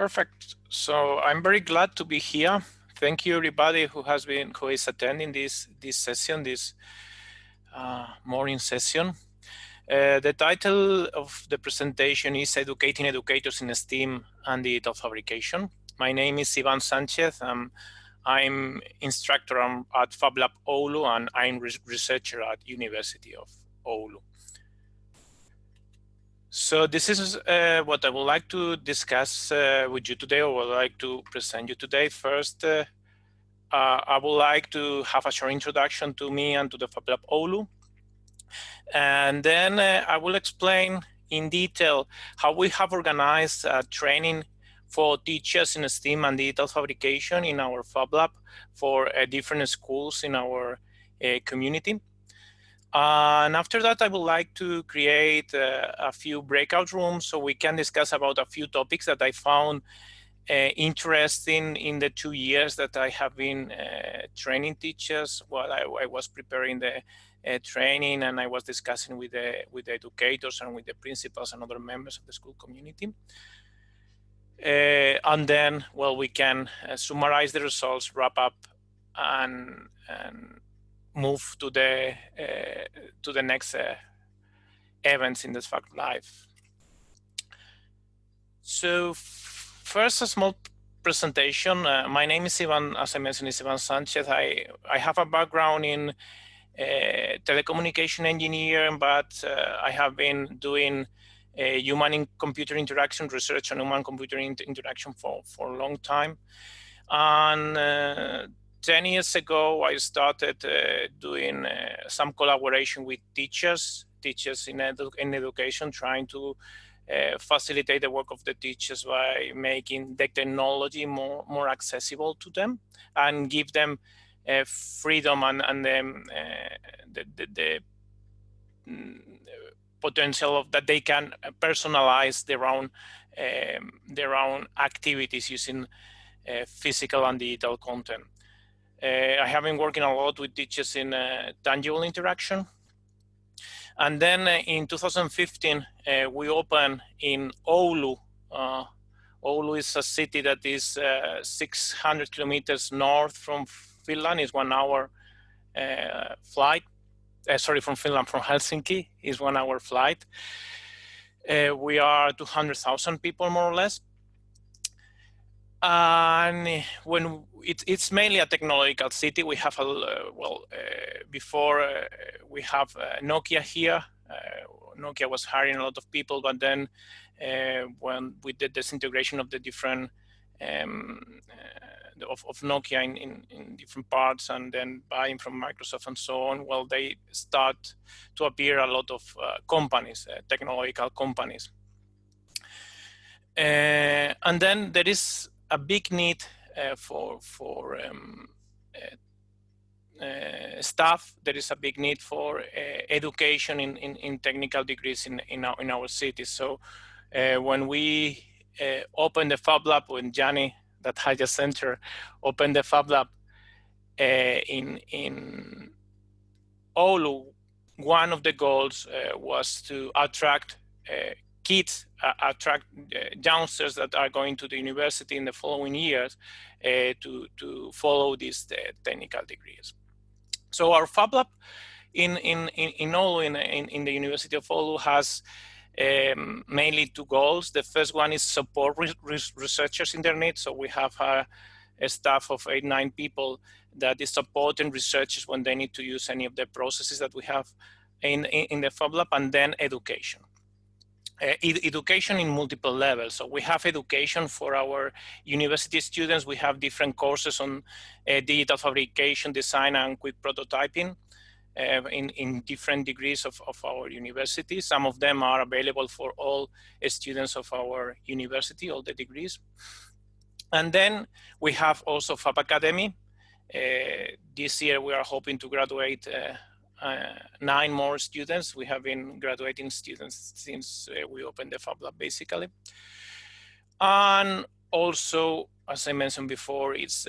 Perfect. So I'm very glad to be here. Thank you, everybody who is attending this session, this morning session. The title of the presentation is Educating Educators in STEAM and Digital Fabrication. My name is Iván Sánchez. I'm instructor at Fab Lab Oulu, and I'm researcher at University of Oulu. So this is what I would like to discuss with you today, or would like to present you today. First, I would like to have a short introduction to me and to the Fab Lab Oulu. And then I will explain in detail how we have organized training for teachers in STEAM and digital fabrication in our Fab Lab for different schools in our community. And after that, I would like to create a few breakout rooms so we can discuss about a few topics that I found interesting in the 2 years that I have been training teachers while I was preparing the training, and I was discussing with the educators and with the principals and other members of the school community. And then, well, we can summarize the results, wrap up, and move to the next events in this Fab Live. So first, a small presentation. My name is Iván, as I mentioned, is Iván Sánchez. I have a background in telecommunication engineering, but I have been doing human-computer interaction research and human-computer interaction for a long time. And 10 years ago, I started doing some collaboration with teachers in education, trying to facilitate the work of the teachers by making the technology more accessible to them and give them freedom and the potential of that they can personalize their own activities using physical and digital content. I have been working a lot with teachers in tangible interaction. And then in 2015, we opened in Oulu. Oulu is a city that is 600 kilometers north from Finland. It's 1 hour flight. From Finland, from Helsinki is 1 hour flight. We are 200,000 people, more or less. And when it's mainly a technological city, we have before we have Nokia here. Nokia was hiring a lot of people, but then when we did disintegration of the different of Nokia in different parts, and then buying from Microsoft and so on, well, they start to appear a lot of companies, technological companies. And then there is a big need for staff. There is a big need for education in technical degrees in our city. So when we opened the Fab Lab, when Gianni, that I just entered, opened the Fab Lab in Oulu, one of the goals was to attract kids, attract youngsters that are going to the university in the following years to follow these technical degrees. So our Fab Lab in Oulu, in the University of Oulu, has mainly 2 goals. The first one is support researchers in their needs. So we have a staff of 8-9 people that is supporting researchers when they need to use any of the processes that we have in the Fab Lab, and then education. Education in multiple levels. So we have education for our university students. We have different courses on digital fabrication, design, and quick prototyping in different degrees of our university. Some of them are available for all students of our university, all the degrees. And then we have also Fab Academy. This year we are hoping to graduate 9 more students. We have been graduating students since we opened the Fab Lab, basically. And also, as I mentioned before, it's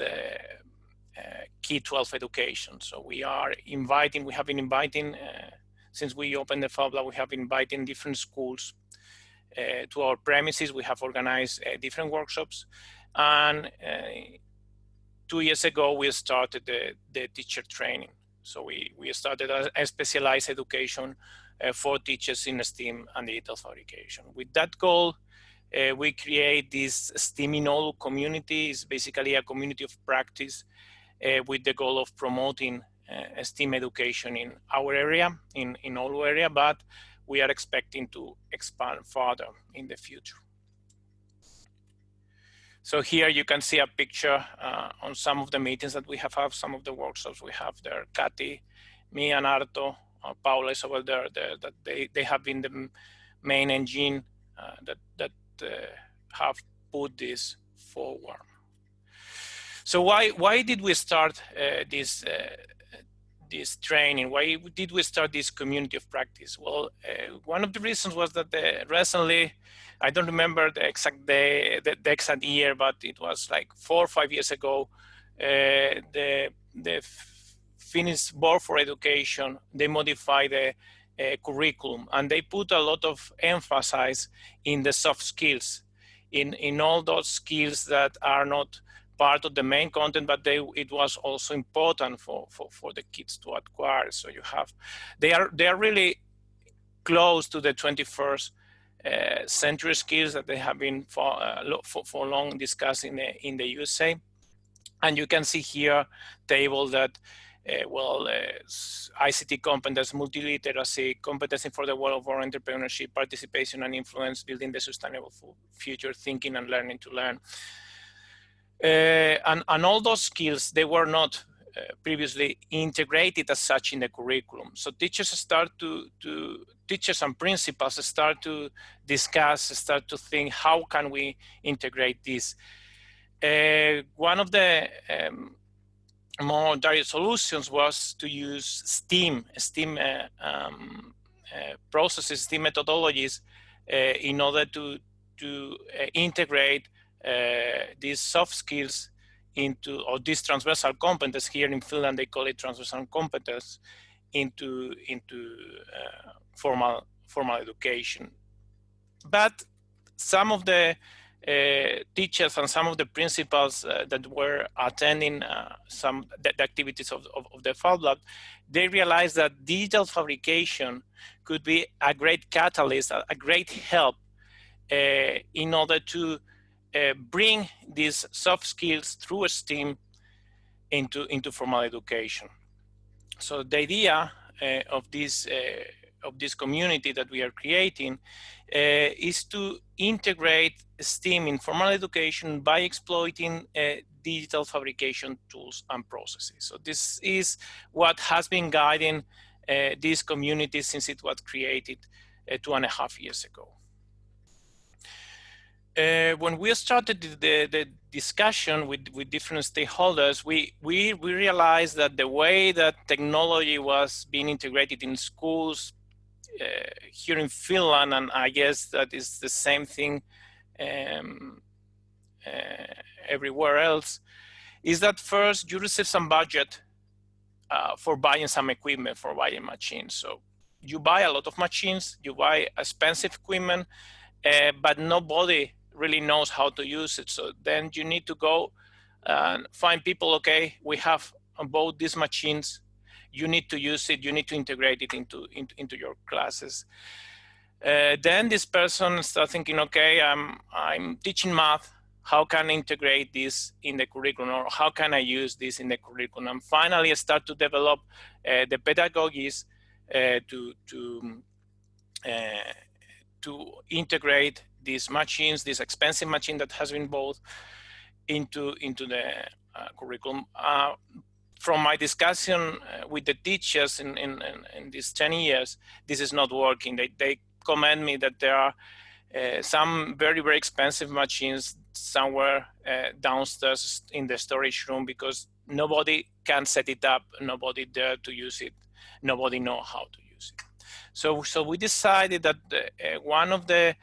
K-12 education. So we have been inviting, since we opened the Fab Lab, we have been inviting different schools to our premises. We have organized different workshops, and 2 years ago we started the teacher training. So we started a specialized education for teachers in STEAM and digital fabrication. With that goal, we create this STEAM in Oulu community. It's basically a community of practice with the goal of promoting STEAM education in our area, in Oulu area, but we are expecting to expand further in the future. So here you can see a picture on some of the meetings that we have had, some of the workshops we have there. Katy, me and Arto, Paula is over there, that they have been the main engine that have put this forward. So why did we start this training? Why did we start this community of practice? Well, one of the reasons was that recently, I don't remember the exact day, the exact year, but it was like 4 or 5 years ago, the Finnish Board for Education, they modified the curriculum, and they put a lot of emphasis in the soft skills, in all those skills that are not part of the main content, but it was also important for the kids to acquire. So you have, they are really close to the 21st century skills that they have been for long discussed in the USA. And you can see here table that ICT competence, multiliteracy, competency for the world of our entrepreneurship, participation and influence, building the sustainable future, thinking and learning to learn. And all those skills, they were not previously integrated as such in the curriculum. So teachers teachers and principals start to discuss, start to think, how can we integrate this? One of the more direct solutions was to use STEAM processes, STEAM methodologies in order to integrate these soft skills into, or these transversal competence. Here in Finland they call it transversal competence, into formal education. But some of the teachers and some of the principals that were attending the activities of the Fab Lab, they realized that digital fabrication could be a great catalyst, a great help in order to bring these soft skills through STEAM into formal education. So the idea of this community that we are creating is to integrate STEAM in formal education by exploiting digital fabrication tools and processes. So this is what has been guiding this community since it was created 2.5 years ago. When we started the discussion with different stakeholders, we realized that the way that technology was being integrated in schools here in Finland, and I guess that is the same thing everywhere else, is that first you receive some budget for buying some equipment, for buying machines. So you buy a lot of machines, you buy expensive equipment, but nobody really knows how to use it. So then you need to go and find people, okay, we have both these machines, you need to use it, you need to integrate it into your classes. Then this person starts thinking, okay, I'm teaching math, how can I integrate this in the curriculum, or how can I use this in the curriculum? And finally, I start to develop the pedagogies to integrate these machines, this expensive machine that has been bought, into the curriculum. From my discussion with the teachers in these 10 years, this is not working. They commend me that there are some very, very expensive machines somewhere downstairs in the storage room, because nobody can set it up, nobody dare to use it, nobody know how to use it. So we decided that one of the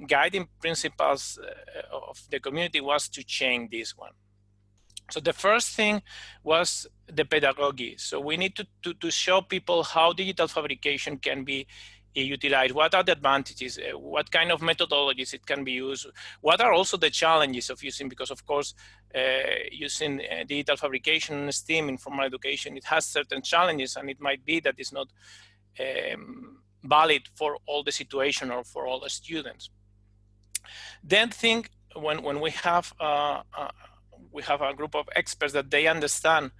guiding principles of the community was to change this one. So the first thing was the pedagogy. So we need to show people how digital fabrication can be utilized? What are the advantages? What kind of methodologies it can be used? What are also the challenges of using, because of course, using digital fabrication and STEAM in formal education, it has certain challenges, and it might be that it's not valid for all the situation or for all the students. Then think when we have a group of experts that they understand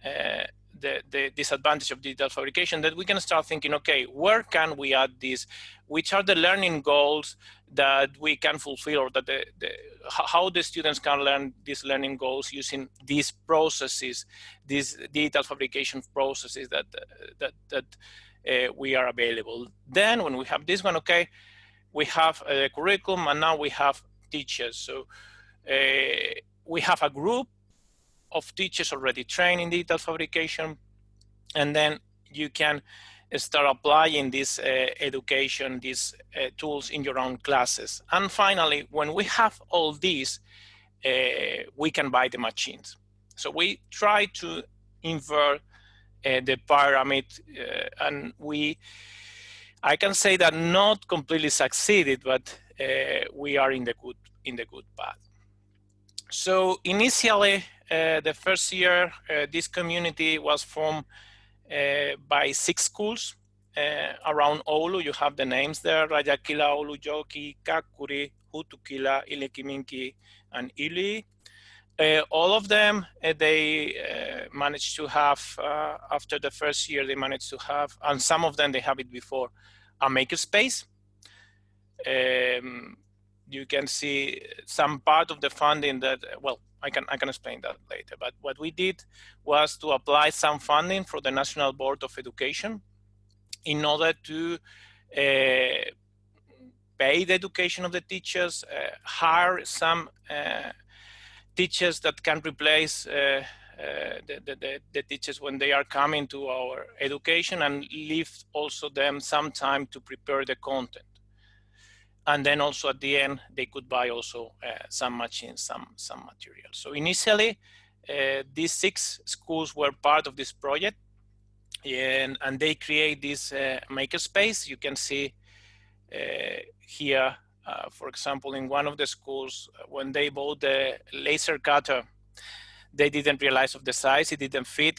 the disadvantage of digital fabrication, that we can start thinking, okay, where can we add this? Which are the learning goals that we can fulfill, or that how the students can learn these learning goals using these processes, these digital fabrication processes that we are available. Then when we have this one, okay, we have a curriculum, and now we have teachers. So we have a group of teachers already trained in digital fabrication, and then you can start applying this education, these tools in your own classes. And finally, when we have all these, we can buy the machines. So we try to invert the pyramid, and I can say that not completely succeeded, but we are in the good path. So initially, the first year, this community was formed by 6 schools around Oulu. You have the names there: Rajakila, Oulu Joki, Kakuri, Hutukila, Ilikiminki, and Ili. All of them, they managed to have, after the first year, they managed to have, and some of them, they have it before, a makerspace. You can see some part of the funding that, well, I can explain that later. But what we did was to apply some funding for the National Board of Education in order to pay the education of the teachers, hire some teachers that can replace the teachers when they are coming to our education, and leave also them some time to prepare the content. And then also at the end, they could buy also some machines, some materials. So initially, these 6 schools were part of this project, and they create this makerspace. You can see here, for example, in one of the schools, when they bought the laser cutter, they didn't realize of the size. It didn't fit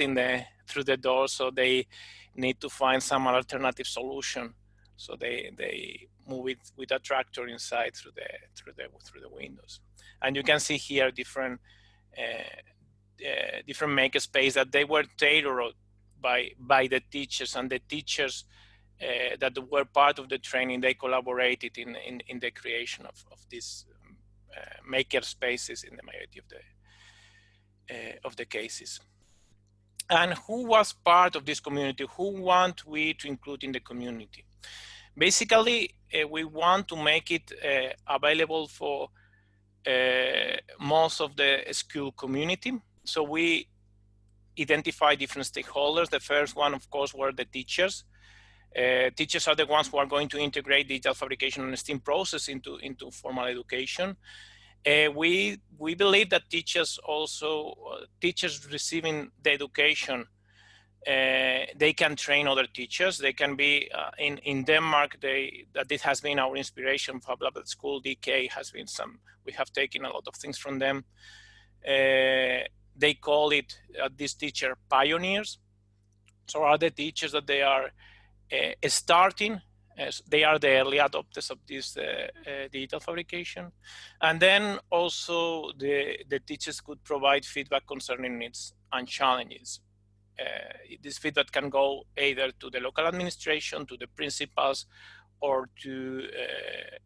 through the door, so they need to find some alternative solution. So they move it with a tractor inside through the windows. And you can see here different makerspace that they were tailored by the teachers, and the teachers that were part of the training, they collaborated in the creation of these maker spaces in the majority of the cases. And who was part of this community? Who want we to include in the community? Basically, we want to make it available for most of the school community. So we identify different stakeholders. The first one, of course, were the teachers. Teachers are the ones who are going to integrate digital fabrication and STEAM process into formal education. We believe that teachers receiving the education, they can train other teachers. They can be in Denmark. That it has been our inspiration. Fab Lab School DK has been we have taken a lot of things from them. They call it this teacher pioneers. So are the teachers that they are starting. They are the early adopters of this digital fabrication. And then also the teachers could provide feedback concerning needs and challenges. This feedback can go either to the local administration, to the principals, or to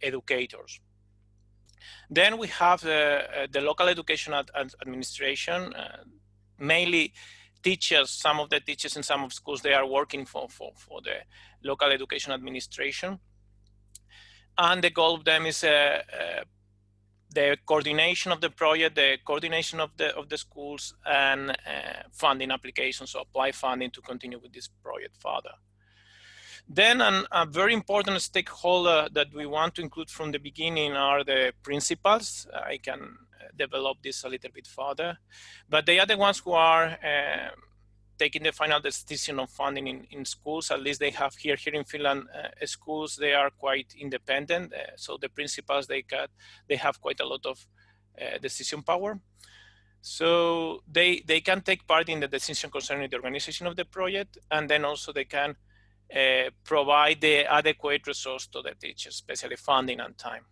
educators. Then we have the local education administration, mainly teachers. Some of the teachers in some of schools, they are working for the local education administration. And the goal of them is the coordination of the project, the coordination of the schools, and funding applications, so apply funding to continue with this project further. Then a very important stakeholder that we want to include from the beginning are the principals. I can develop this a little bit further, but they are the ones who are taking the final decision of funding in schools. At least they have here in Finland, schools, they are quite independent. So the principals, they have quite a lot of decision power. So they can take part in the decision concerning the organization of the project, and then also they can provide the adequate resource to the teachers, especially funding and time.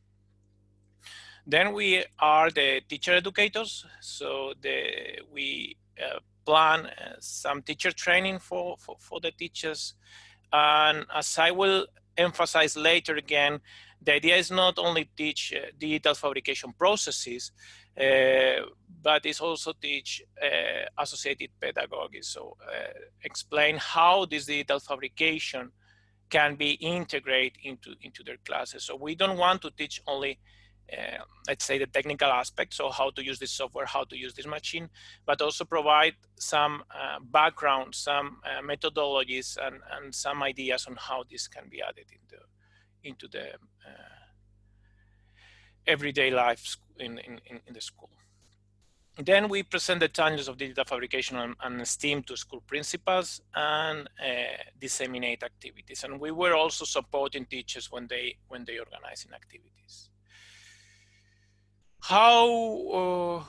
Then we are the teacher educators. So we plan some teacher training for the teachers. And as I will emphasize later again, the idea is not only teach digital fabrication processes, but it's also teach associated pedagogy. So explain how this digital fabrication can be integrated into their classes. So we don't want to teach only let's say the technical aspects, so how to use this software, how to use this machine, but also provide some background, some methodologies, and some ideas on how this can be added into the everyday life in the school. Then we present the challenges of digital fabrication and STEAM to school principals and disseminate activities. And we were also supporting teachers when they organizing activities. How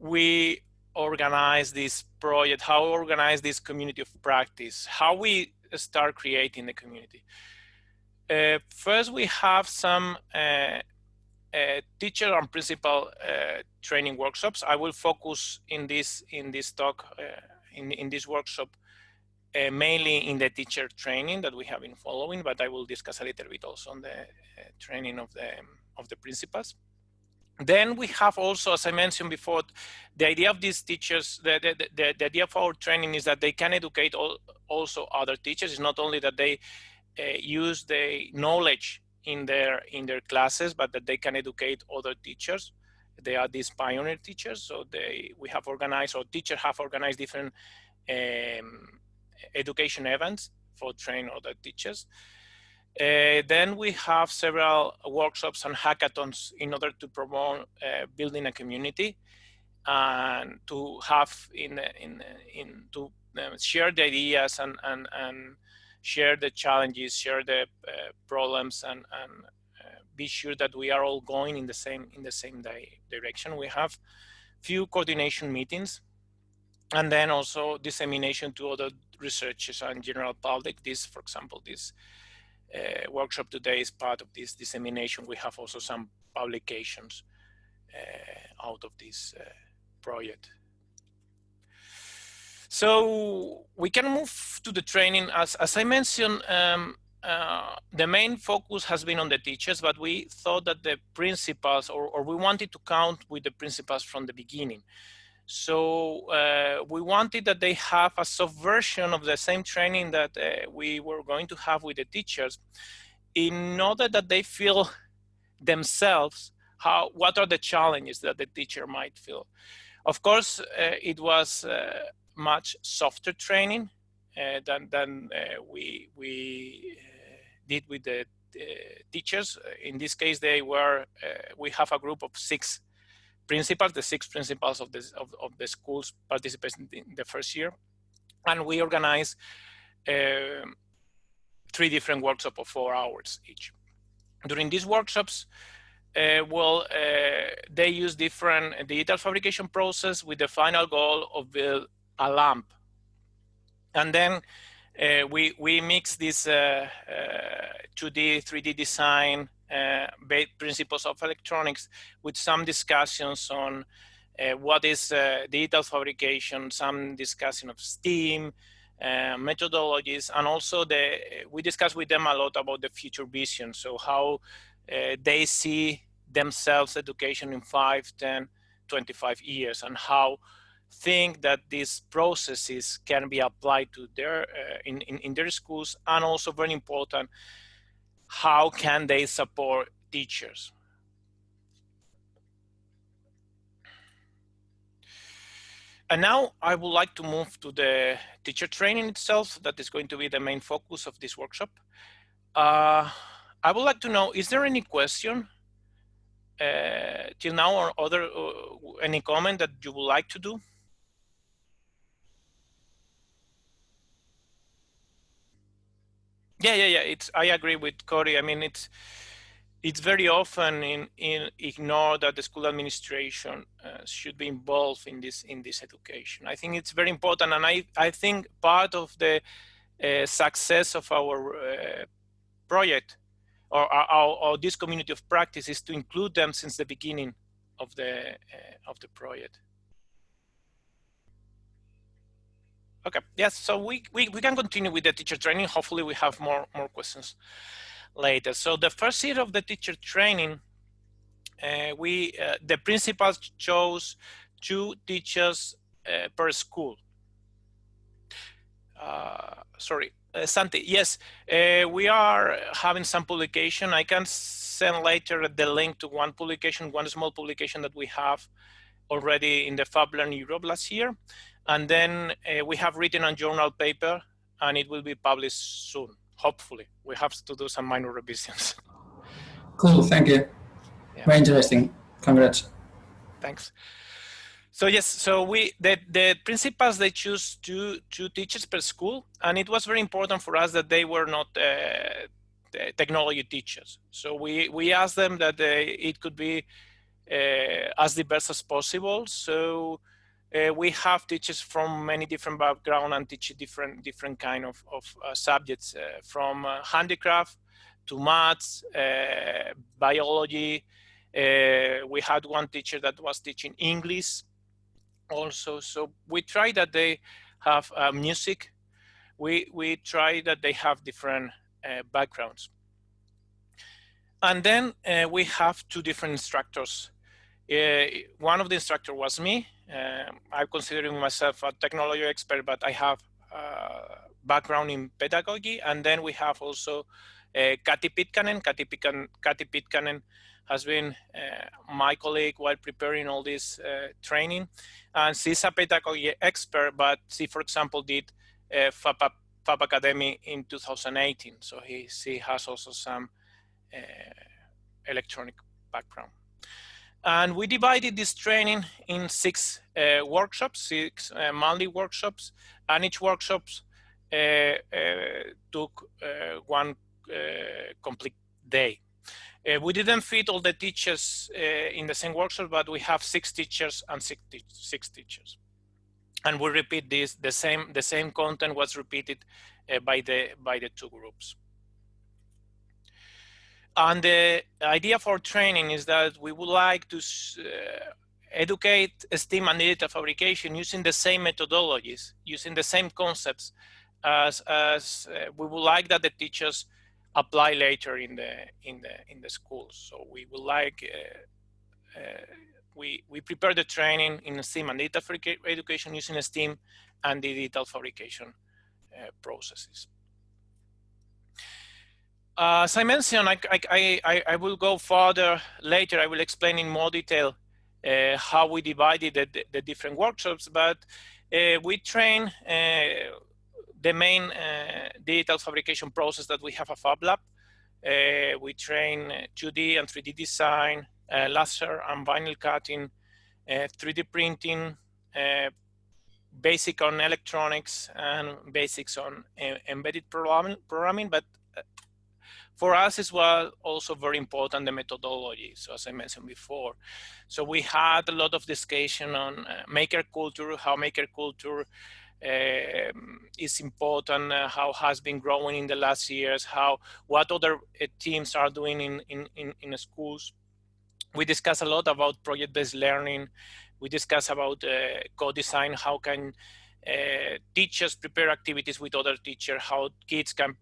we organize this project, how we organize this community of practice, how we start creating the community. First, we have some teacher and principal training workshops. I will focus in this talk, in this workshop, mainly in the teacher training that we have been following, but I will discuss a little bit also on the training of the principals. Then we have also, as I mentioned before, the idea of these teachers, the idea of our training is that they can educate also other teachers. It's not only that they use the knowledge in their classes, but that they can educate other teachers. They are these pioneer teachers. So we have organized, or teachers have organized different education events for train other teachers. Then we have several workshops and hackathons in order to promote building a community and to have to share the ideas and share the challenges, share the problems, and be sure that we are all going in the same direction. We have few coordination meetings, and then also dissemination to other researchers and general public. This, for example, this workshop today is part of this dissemination. We have also some publications out of this project. So we can move to the training. As I mentioned, the main focus has been on the teachers, but we thought that the principals, or we wanted to count with the principals from the beginning. So we wanted that they have a soft version of the same training that we were going to have with the teachers, in order that they feel themselves what are the challenges that the teacher might feel. Of course, it was much softer training than we did with the teachers. In this case, we have a group of 6 principals, the 6 principals of the schools participating in the first year, and we organized 3 different workshops of 4 hours each. During these workshops, they use different digital fabrication process with the final goal of build a lamp, and then we mix this 2D, 3D design principles of electronics with some discussions on what is digital fabrication, some discussion of STEAM, methodologies, and also we discuss with them a lot about the future vision. So how they see themselves education in 5, 10, 25 years, and how think that these processes can be applied to their in their schools, and also very important, how can they support teachers. And now I would like to move to the teacher training itself. That is going to be the main focus of this workshop. I would like to know, is there any question till now, or any comment that you would like to do? Yeah. I agree with Corey. I mean, it's very often ignored that the school administration should be involved in this education. I think it's very important, and I think part of the success of our project or this community of practice is to include them since the beginning of the project. Okay, yes, so we can continue with the teacher training. Hopefully we have more questions later. So the first year of the teacher training, the principals chose 2 teachers per school. Sorry, Santi, yes, we are having some publication. I can send later the link to one publication, one small publication that we have already in the Fab Lab Europe last year. And then we have written a journal paper, and it will be published soon, hopefully. We have to do some minor revisions. Cool, thank you. Yeah. Very interesting. Congrats. Thanks. So yes, so the principals, they choose two teachers per school, and it was very important for us that they were not technology teachers. So we asked them that it could be as diverse as possible. So we have teachers from many different backgrounds and teach different kind of subjects, from handicraft to maths, biology. We had one teacher that was teaching English also. So we try that they have music. We try that they have different backgrounds. And then we have 2 different instructors. One of the instructors was me. I'm considering myself a technology expert, but I have background in pedagogy. And then we have also Kati Pitkanen. Kati Pitkanen has been my colleague while preparing all this training. And she's a pedagogy expert, but she, for example, did Fab Academy in 2018. So she has also some electronic background. And we divided this training in 6 workshops, 6 monthly workshops, and each workshop took 1 complete day. We didn't fit all the teachers in the same workshop, but we have 6 teachers and 6 teachers. And we repeat this, the same content was repeated by the 2 groups. And the idea for training is that we would like to educate STEAM and digital fabrication using the same methodologies, using the same concepts as we would like that the teachers apply later in the schools. So we would like we prepare the training in STEAM and digital education using STEAM and digital fabrication processes. As I mentioned, I will go further later. I will explain in more detail how we divided the different workshops, but we train the main digital fabrication process that we have a Fab Lab. We train 2D and 3D design, laser and vinyl cutting, 3D printing, basic on electronics, and basics on embedded programming. But for us, it was also very important the methodology. So as I mentioned before, so we had a lot of discussion on maker culture, how maker culture is important, how has been growing in the last years, what other teams are doing in schools. We discuss a lot about project-based learning. We discuss about co-design, how can teachers prepare activities with other teachers, how kids can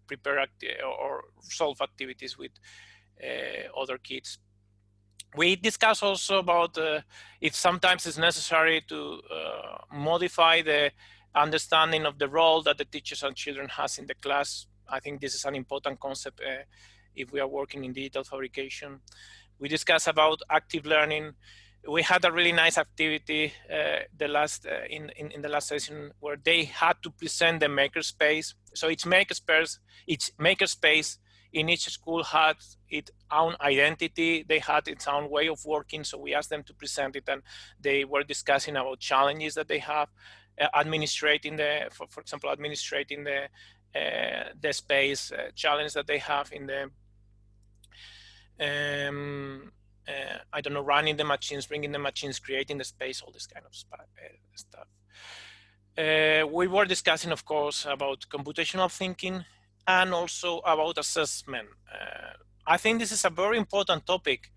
prepare or solve activities with other kids. We discuss also about if sometimes it's necessary to modify the understanding of the role that the teachers and children has in the class. I think this is an important concept if we are working in digital fabrication. We discuss about active learning. We had a really nice activity in the last session where they had to present the makerspace. So each makerspace in each school had its own identity. They had its own way of working. So we asked them to present it, and they were discussing about challenges that they have administrating for example, administrating the space challenge that they have in the I don't know, running the machines, bringing the machines, creating the space, all this kind of stuff. We were discussing, of course, about computational thinking and also about assessment. I think this is a very important topic,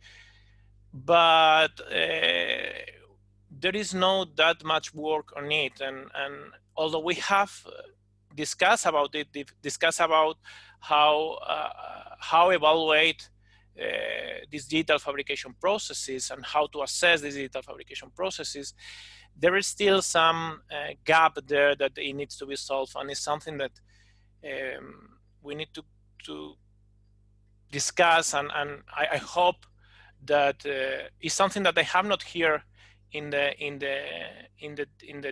but there is not that much work on it. And although we have discussed about it, discussed about how evaluate these digital fabrication processes and how to assess these digital fabrication processes, there is still some gap there that it needs to be solved, and it's something that we need to discuss. And I hope that is something that I have not here in the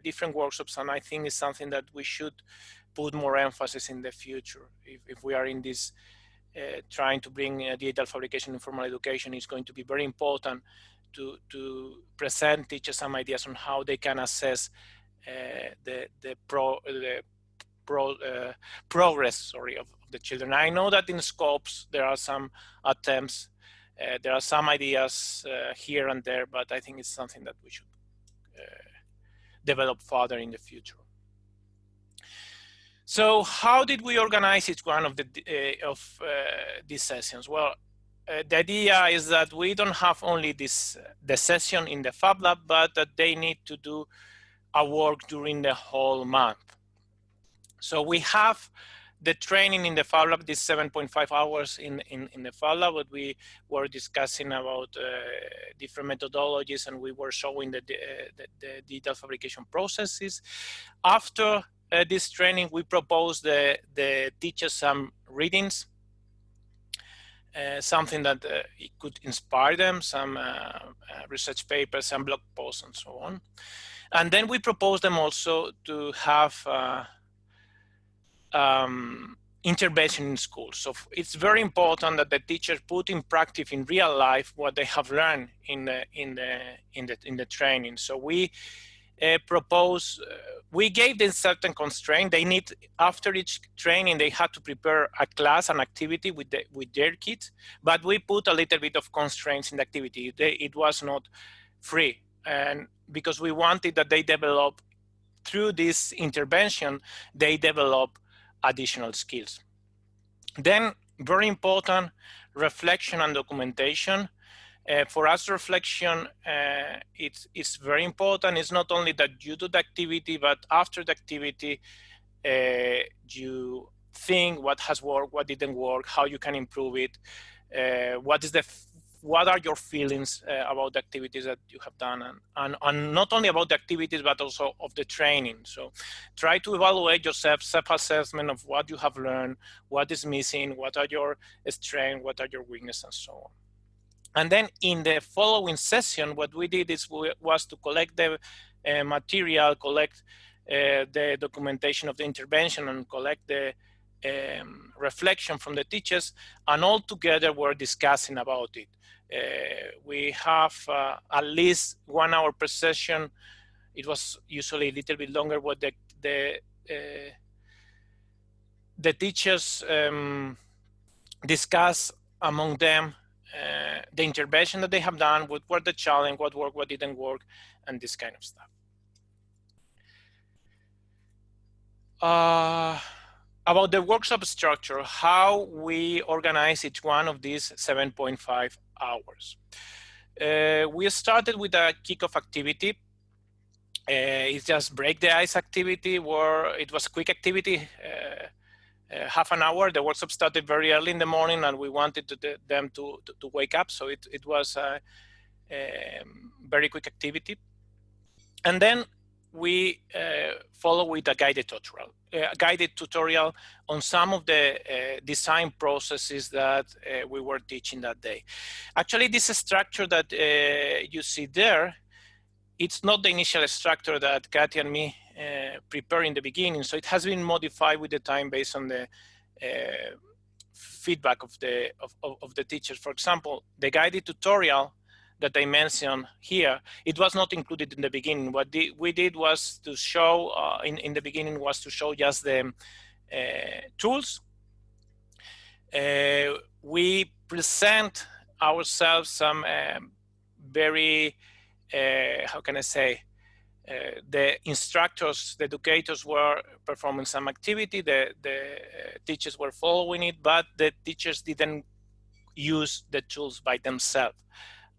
different workshops, and I think it's something that we should put more emphasis in the future. If we are in this trying to bring digital fabrication in formal education, is going to be very important to present teachers some ideas on how they can assess the progress of the children. I know that in scopes there are some attempts, there are some ideas here and there, but I think it's something that we should develop further in the future. So how did we organize each one of these sessions? Well, the idea is that we don't have only the session in the Fab Lab, but that they need to do a work during the whole month. So we have the training in the Fab Lab, this 7.5 hours in the Fab Lab, but we were discussing about different methodologies, and we were showing the digital fabrication processes. After this training, we proposed the teachers some readings, something that it could inspire them, some research papers, some blog posts, and so on. And then we proposed them also to have intervention in schools. So it's very important that the teachers put in practice in real life what they have learned in the training. So we we gave them certain constraints. They need, after each training, they had to prepare a class, an activity with their kids, but we put a little bit of constraints in the activity. It was not free, and because we wanted that they develop, through this intervention, they develop additional skills. Then, very important, reflection and documentation. For us, reflection, it's very important. It's not only that you do the activity, but after the activity, you think what has worked, what didn't work, how you can improve it, what are your feelings about the activities that you have done, and not only about the activities, but also of the training. So try to evaluate yourself, self-assessment of what you have learned, what is missing, what are your strengths, what are your weaknesses, and so on. And then in the following session, what we did was to collect the material, collect the documentation of the intervention, and collect the reflection from the teachers, and all together we're discussing about it. We have at least 1 hour per session. It was usually a little bit longer, but the teachers discuss among them the intervention that they have done, what were the challenge, what worked, what didn't work, and this kind of stuff. About the workshop structure, how we organize each one of these 7.5 hours. We started with a kickoff activity. It's just break the ice activity, where it was a quick activity, half an hour. The workshop started very early in the morning, and we wanted them to wake up. So it was a very quick activity. And then we follow with a guided tutorial on some of the design processes that we were teaching that day. Actually, this structure that you see there, it's not the initial structure that Kathy and me prepared in the beginning. So it has been modified with the time based on the feedback of the teachers. For example, the guided tutorial that I mentioned here, it was not included in the beginning. What we did was to show, in the beginning, was to show just the tools. We present ourselves some very, how can I say, the instructors, the educators were performing some activity, the teachers were following it, but the teachers didn't use the tools by themselves.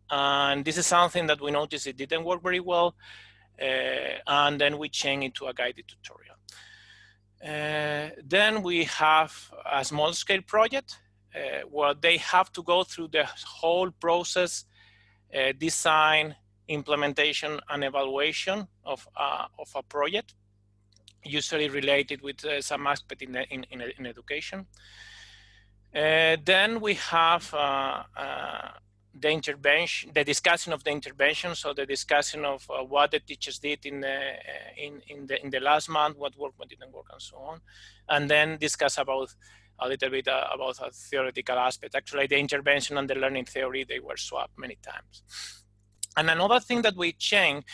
And this is something that we noticed it didn't work very well, and then we changed it to a guided tutorial. Then we have a small scale project where they have to go through the whole process, design, implementation, and evaluation of a project, usually related with some aspect in education. Then we have the intervention, the discussion of the intervention, so the discussion of what the teachers did in the last month, what worked, what didn't work, and so on, and then discuss about a little bit about a theoretical aspect. Actually, the intervention and the learning theory, they were swapped many times. And another thing that we changed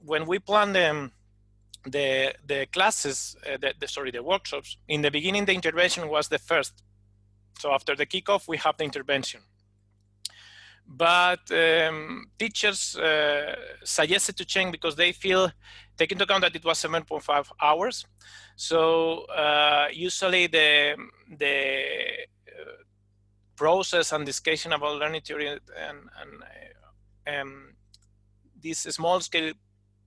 when we plan the classes, the workshops. In the beginning, the intervention was the first. So after the kickoff, we have the intervention. But teachers suggested to change because they feel, take into account that it was 7.5 hours. So usually the process and discussion about learning theory and this small scale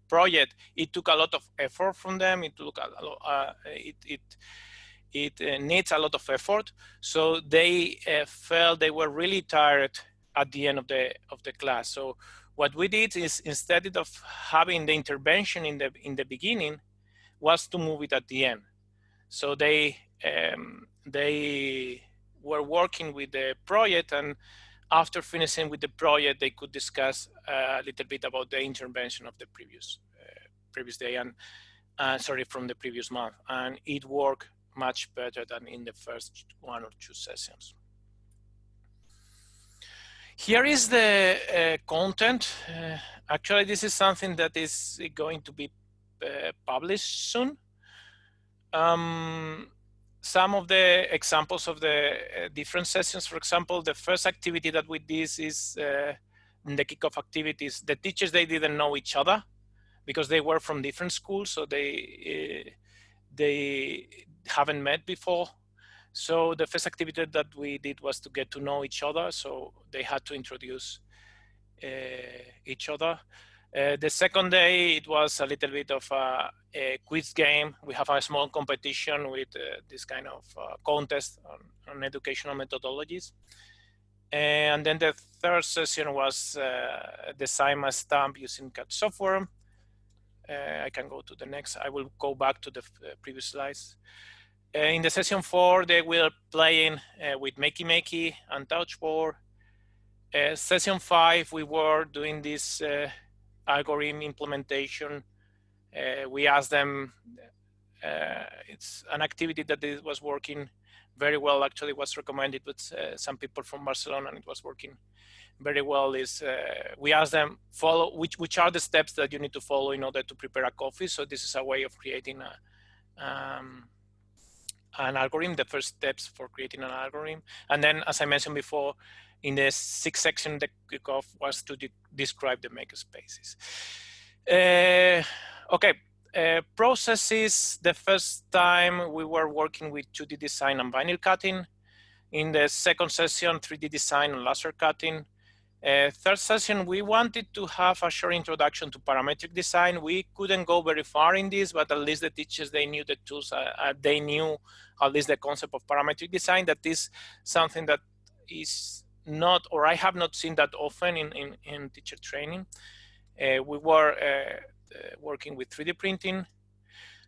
project, it took a lot of effort from them. It took a lot, it needs a lot of effort. So they felt they were really tired at the end of the class. So what we did is, instead of having the intervention in the beginning, was to move it at the end. So they were working with the project, and after finishing with the project, they could discuss a little bit about the intervention of the previous day, and sorry, from the previous month, and it worked much better than in the first 1 or 2 sessions. Here is the content. Actually, this is something that is going to be published soon. Some of the examples of the different sessions, for example, the first activity that we did is in the kickoff activities. The teachers, they didn't know each other because they were from different schools, so they haven't met before. So the first activity that we did was to get to know each other. So they had to introduce each other. The second day, it was a little bit of a quiz game. We have a small competition with this kind of contest on educational methodologies. And then the third session was design a stamp using CAD software. I can go to the next. I will go back to the previous slides. In the session 4, they were playing with Makey Makey and Touchboard. Session 5, we were doing this algorithm implementation. We asked them, it's an activity that it was working very well. Actually, it was recommended with some people from Barcelona, and it was working very well. Is we asked them, follow which are the steps that you need to follow in order to prepare a coffee. So this is a way of creating an algorithm, the first steps for creating an algorithm. And then, as I mentioned before, in the 6th section, the kickoff was to describe the makerspaces. Okay, processes. The first time we were working with 2D design and vinyl cutting. In the second session, 3D design and laser cutting. Third session, we wanted to have a short introduction to parametric design. We couldn't go very far in this, but at least the teachers, they knew the tools. They knew at least the concept of parametric design. That is something that is not, or I have not seen that often in teacher training. We were working with 3D printing.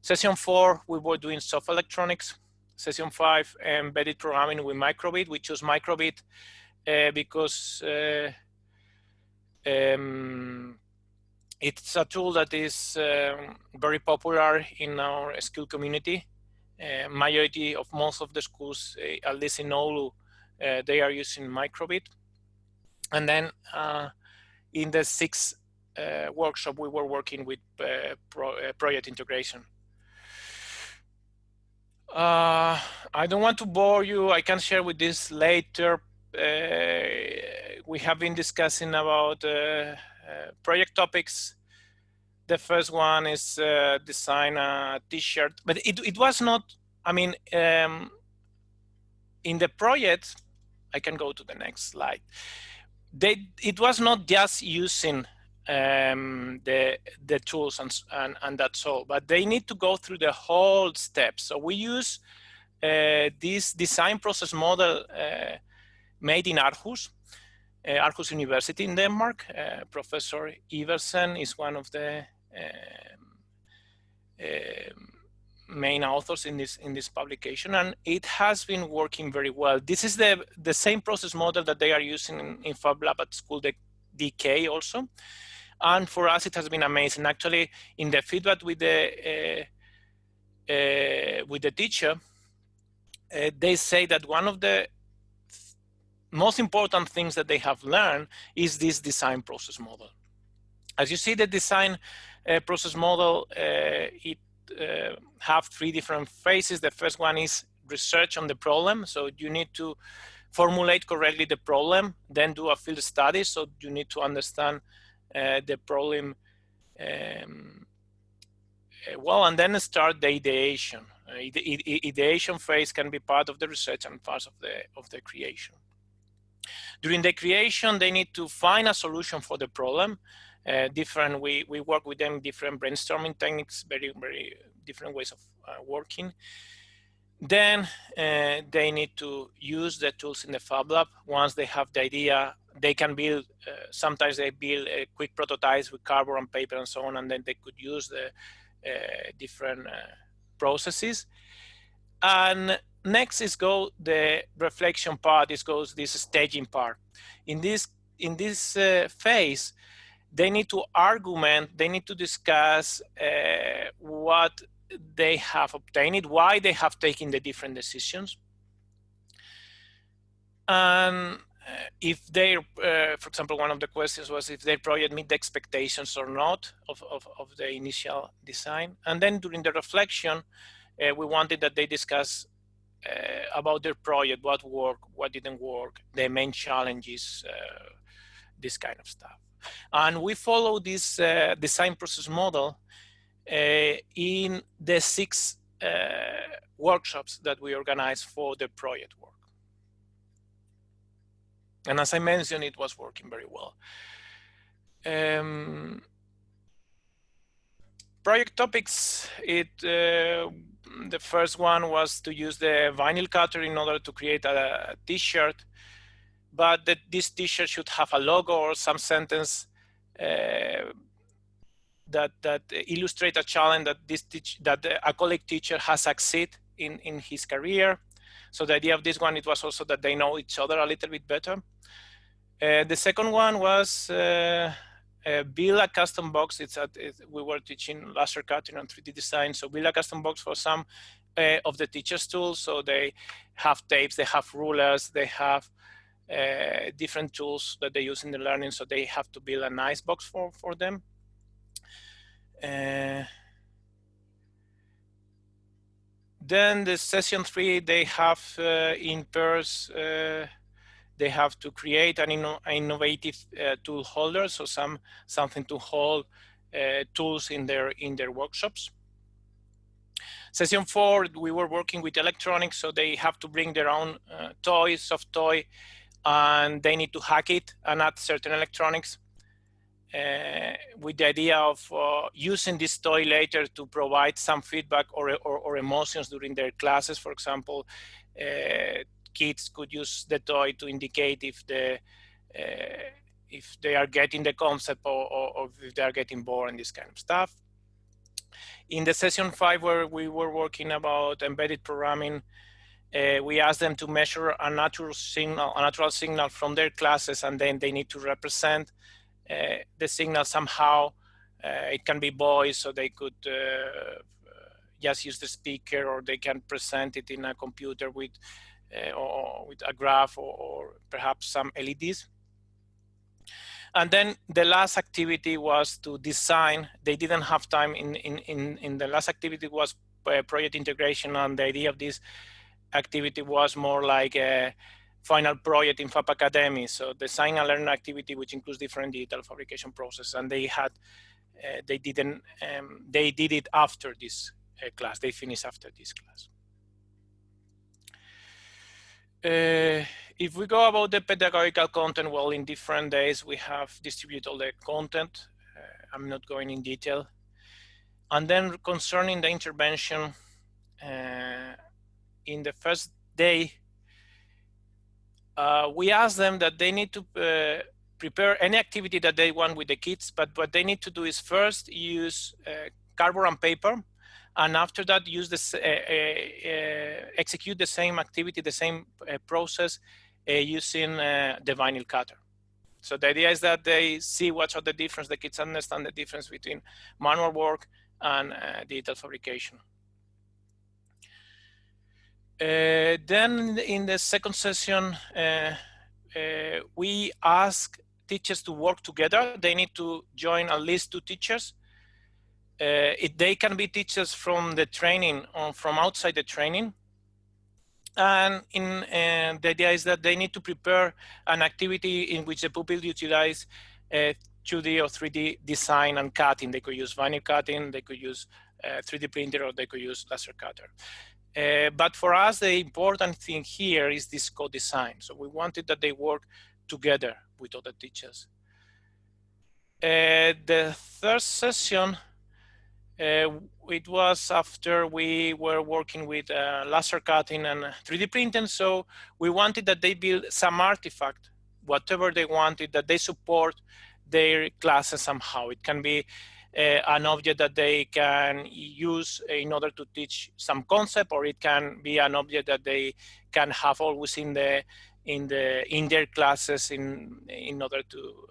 Session 4, we were doing soft electronics. Session 5, embedded programming with microbit. We chose microbit because it's a tool that is very popular in our school community. Majority of most of the schools, at least in Oulu, they are using microbit. And then in the 6th workshop, we were working with project integration. I don't want to bore you. I can share with this later. We have been discussing about project topics. The first one is design a t-shirt, but it was not, I mean, in the project, I can go to the next slide. It was not just using the tools and that's all, but they need to go through the whole steps. So we use this design process model made in Aarhus University in Denmark. Professor Iversen is one of the main authors in this publication, and it has been working very well. This is the same process model that they are using in Fab Lab at school, the DK also. And for us, it has been amazing. Actually, in the feedback with the teacher, they say that one of the most important things that they have learned is this design process model. As you see, the design process model, it have three different phases. The first one is research on the problem. So you need to formulate correctly the problem, then do a field study. So you need to understand the problem well, and then start the ideation. Ideation phase can be part of the research and part of the creation. During the creation, they need to find a solution for the problem. We work with them different brainstorming techniques, very different ways of working. Then they need to use the tools in the Fab Lab. Once they have the idea, they can build, sometimes they build quick prototypes with cardboard and paper and so on, and then they could use the different processes. And next is the reflection part. This staging part. In this phase, they need to argument, they need to discuss what they have obtained, why they have taken the different decisions. And if they, for example, one of the questions was if their project meet the expectations or not of the initial design. And then during the reflection, we wanted that they discuss about their project, what worked, what didn't work, the main challenges, this kind of stuff. And we follow this design process model in the 6 workshops that we organize for the project work. And as I mentioned, it was working very well. Project topics, the first one was to use the vinyl cutter in order to create a t-shirt, but this t-shirt should have a logo or some sentence that illustrate a challenge that a colleague teacher has succeeded in his career. So the idea of this one, it was also that they know each other a little bit better. The second one was build a custom box. We were teaching laser cutting and 3D design. So build a custom box for some of the teachers' tools. So they have tapes, they have rulers, they have different tools that they use in the learning. So they have to build a nice box for them. Then the session 3, they have in pairs, they have to create an innovative tool holder, so something to hold tools in their workshops. Session 4, we were working with electronics, so they have to bring their own toy, soft toy, and they need to hack it and add certain electronics with the idea of using this toy later to provide some feedback or emotions during their classes. For example, kids could use the toy to indicate if they are getting the concept or if they are getting bored and this kind of stuff. In the session 5, where we were working about embedded programming, we asked them to measure a natural signal from their classes, and then they need to represent the signal somehow. It can be voice, so they could just use the speaker, or they can present it in a computer with a graph or perhaps some LEDs. And then the last activity was to design. They didn't have time in the last activity was project integration, and the idea of this activity was more like a final project in Fab Academy. So design and learn activity, which includes different digital fabrication processes, and they had they did it after this class. They finished after this class. If we go about the pedagogical content, well, in different days we have distributed all the content. I'm not going in detail. And then concerning the intervention, in the first day, we asked them that they need to prepare any activity that they want with the kids, but what they need to do is first use cardboard and paper, and after that use this, execute the same activity, the same process using the vinyl cutter. So the idea is that they see what are the difference, the kids understand the difference between manual work and digital fabrication. Then in the second session, we ask teachers to work together. They need to join at least 2 teachers. They can be teachers from the training or from outside the training. And the idea is that they need to prepare an activity in which the pupils utilize 2D or 3D design and cutting. They could use vinyl cutting, they could use 3D printer, or they could use laser cutter. But for us, the important thing here is this co-design. So we wanted that they work together with other teachers. The third session, it was after we were working with laser cutting and 3D printing. So we wanted that they build some artifact, whatever they wanted, that they support their classes somehow. It can be an object that they can use in order to teach some concept, or it can be an object that they can have always in their classes in order to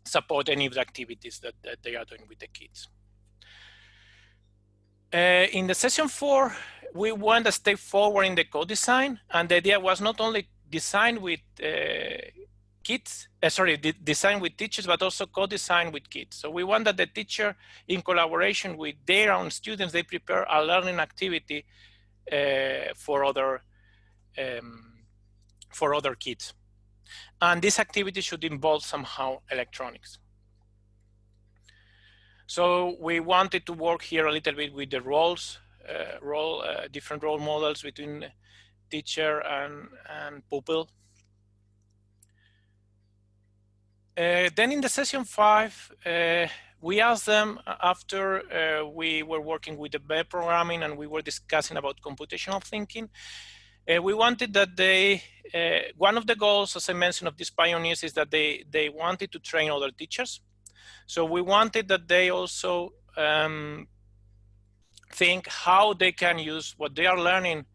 support any of the activities that they are doing with the kids. In the session 4, we went a step forward in the co-design, and the idea was not only design with kids, design with teachers, but also co-design with kids. So we want that the teacher, in collaboration with their own students, they prepare a learning activity for other kids. And this activity should involve somehow electronics. So we wanted to work here a little bit with the roles, different role models between teacher and pupil. Then in the session 5, we asked them, after we were working with the web programming and we were discussing about computational thinking, we wanted that they, one of the goals, as I mentioned, of these pioneers is that they wanted to train other teachers. So we wanted that they also think how they can use what they are learning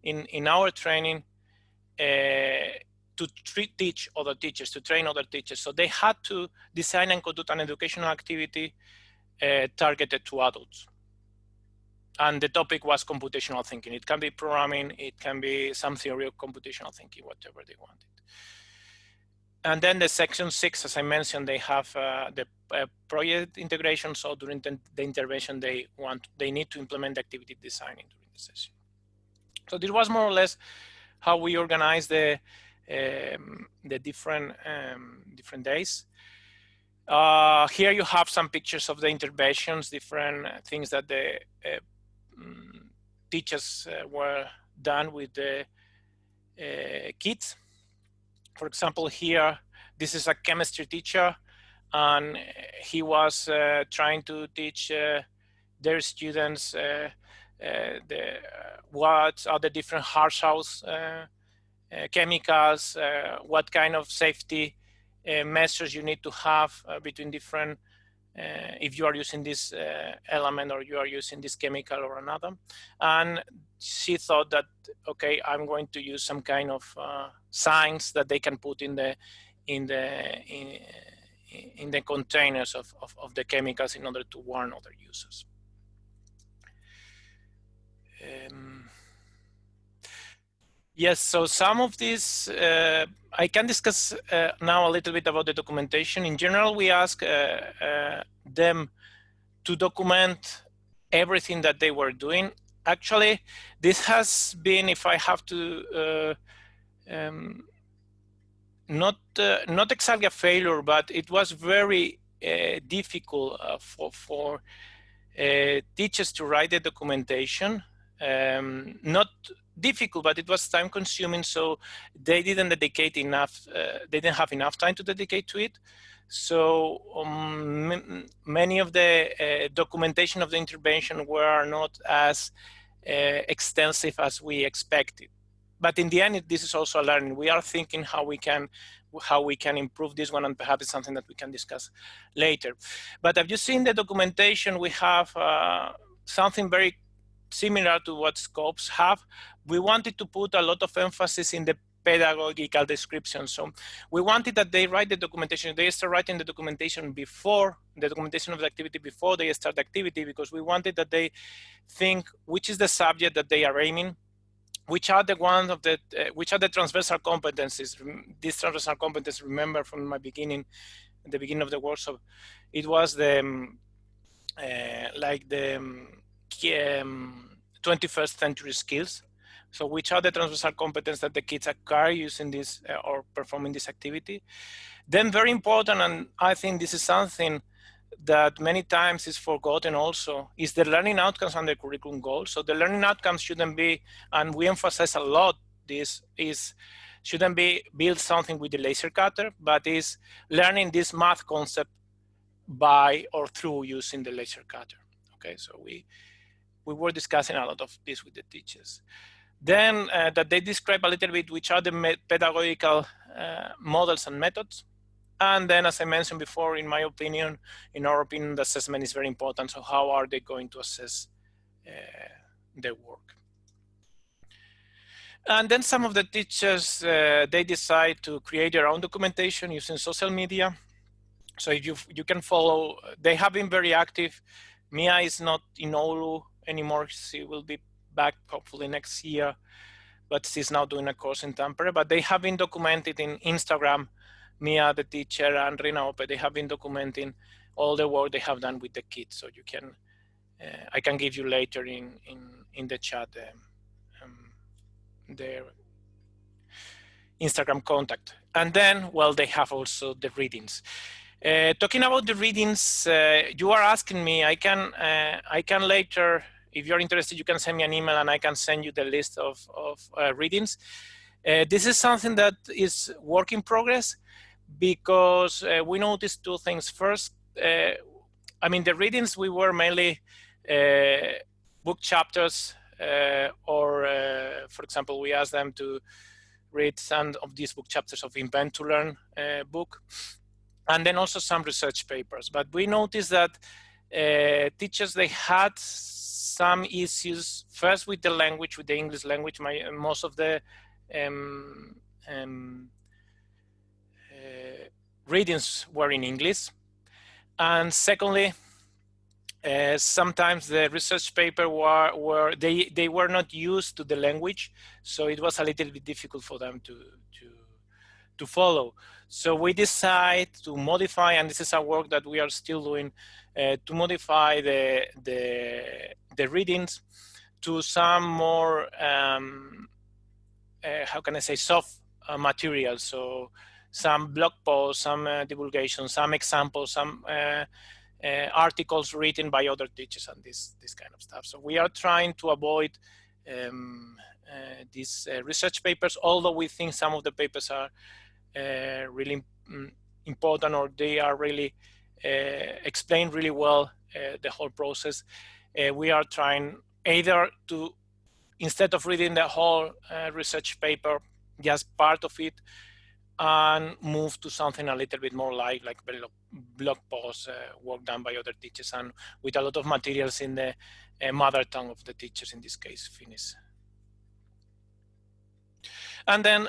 in our training to teach other teachers, to train other teachers. So they had to design and conduct an educational activity targeted to adults. And the topic was computational thinking. It can be programming, it can be some theory of computational thinking, whatever they wanted. And then the section 6, as I mentioned, they have the project integration. So during the intervention, they need to implement activity designing during the session. So this was more or less how we organized the different days. Here you have some pictures of the interventions, different things that the teachers were done with the kids. For example, here, this is a chemistry teacher, and he was trying to teach their students what are the different harsh house chemicals, what kind of safety measures you need to have between different, if you are using this element or you are using this chemical or another. And she thought that, okay, I'm going to use some kind of signs that they can put in the containers of the chemicals in order to warn other users. Yes, so some of these, I can discuss now a little bit about the documentation. In general, we ask them to document everything that they were doing. Actually, this has been, if I have to, not exactly a failure, but it was very difficult for teachers to write the documentation. Not difficult, but it was time consuming, so they didn't dedicate enough, they didn't have enough time to dedicate to it. So many of the documentation of the intervention were not as extensive as we expected. But in the end, this is also a learning. We are thinking how we can improve this one, and perhaps it's something that we can discuss later. But have you seen the documentation? We have something very similar to what scopes have. We wanted to put a lot of emphasis in the pedagogical description. So we wanted that they write the documentation. They start writing the documentation before the documentation of the activity, before they start the activity, because we wanted that they think which is the subject that they are aiming, which are the ones of the which are the transversal competencies. These transversal competencies, remember from my beginning, at the beginning of the workshop, it was the like the 21st century skills. So which are the transversal competencies that the kids acquire using this or performing this activity? Then very important, and I think this is something that many times is forgotten also, is the learning outcomes and the curriculum goals. So the learning outcomes shouldn't be, and we emphasize a lot this, shouldn't be build something with the laser cutter, but is learning this math concept by or through using the laser cutter. Okay, so we were discussing a lot of this with the teachers. Then that they describe a little bit which are the pedagogical models and methods. And then, as I mentioned before, in my opinion, in our opinion, the assessment is very important. So how are they going to assess their work? And then some of the teachers, they decide to create their own documentation using social media. So if you can follow, they have been very active. Mia is not in Oulu anymore. She will be back hopefully next year, but she's now doing a course in Tampere. But they have been documented in Instagram. Mia, the teacher, and Rina Ope, they have been documenting all the work they have done with the kids. So you can, I can give you later in the chat their Instagram contact. And then, well, they have also the readings. Talking about the readings, you are asking me, I can later, if you're interested, you can send me an email and I can send you the list of readings. This is something that is work in progress, because we noticed two things. First, I mean, the readings, we were mainly book chapters, or for example, we asked them to read some of these book chapters of Invent to Learn book, and then also some research papers. But we noticed that teachers, they had some issues, first with the language, with the English language. Most of the readings were in English. And secondly, sometimes the research paper they were not used to the language, so it was a little bit difficult for them to follow. So we decided to modify, and this is a work that we are still doing, to modify the readings to some more, how can I say, soft material. So some blog posts, some divulgation, some examples, some articles written by other teachers, and this kind of stuff. So we are trying to avoid these research papers, although we think some of the papers are really important, or they are really explain really well the whole process. We are trying either to, instead of reading the whole research paper, just part of it, and move to something a little bit more like blog posts, work done by other teachers, and with a lot of materials in the mother tongue of the teachers, in this case, Finnish. And then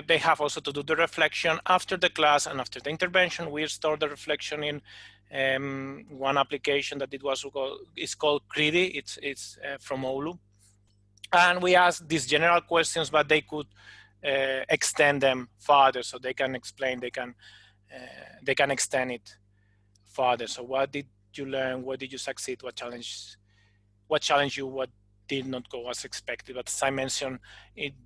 they have also to do the reflection after the class and after the intervention. We store the reflection in one application that is called Cridi. It's from Oulu. And we ask these general questions, but they could extend them further, so they can explain, they can extend it further. So what did you learn? What did you succeed? What challenged you? What did not go as expected? But as I mentioned,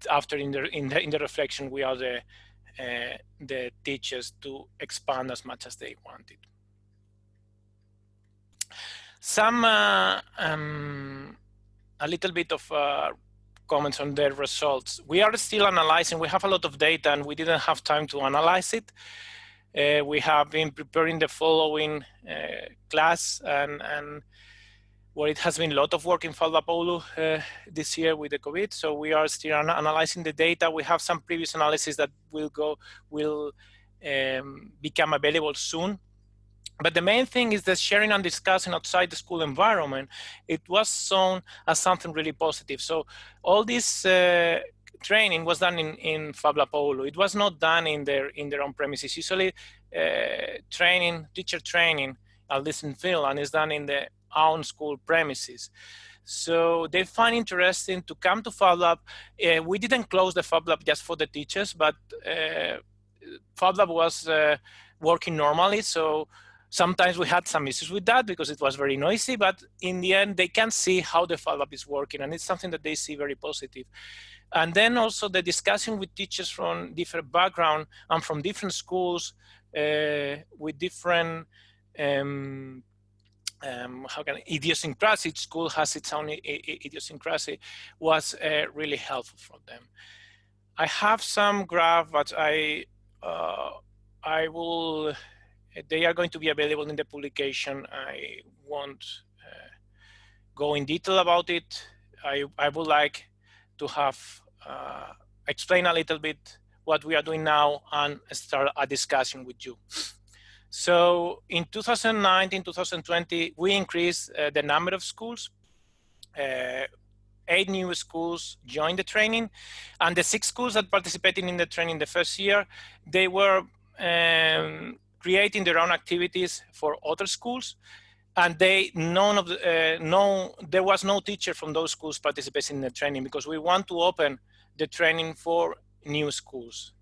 after in the reflection, we are the teachers to expand as much as they wanted. Some a little bit of comments on their results. We are still analyzing. We have a lot of data, and we didn't have time to analyze it. We have been preparing the following class, and where it has been a lot of work in Fab Lab Oulu this year with the COVID. So we are still analyzing the data. We have some previous analysis that will become available soon. But the main thing is that sharing and discussing outside the school environment, it was shown as something really positive. So all this training was done in Fab Lab Oulu. It was not done in their own premises. Usually teacher training, at least in Finland, is done in the own school premises. So they find interesting to come to Fab Lab. We didn't close the Fab Lab just for the teachers, but Fab Lab was working normally. So sometimes we had some issues with that because it was very noisy, but in the end, they can see how the Fab Lab is working, and it's something that they see very positive. And then also the discussion with teachers from different backgrounds and from different schools with different idiosyncrasy. Each school has its own idiosyncrasy, was really helpful for them. I have some graph, but I will. They are going to be available in the publication. I won't go in detail about it. I would like to have explain a little bit what we are doing now and start a discussion with you. So in 2019, 2020, we increased the number of schools. 8 new schools joined the training, and the 6 schools that participated in the training the first year, they were creating their own activities for other schools, and there was no teacher from those schools participating in the training because we want to open the training for new schools.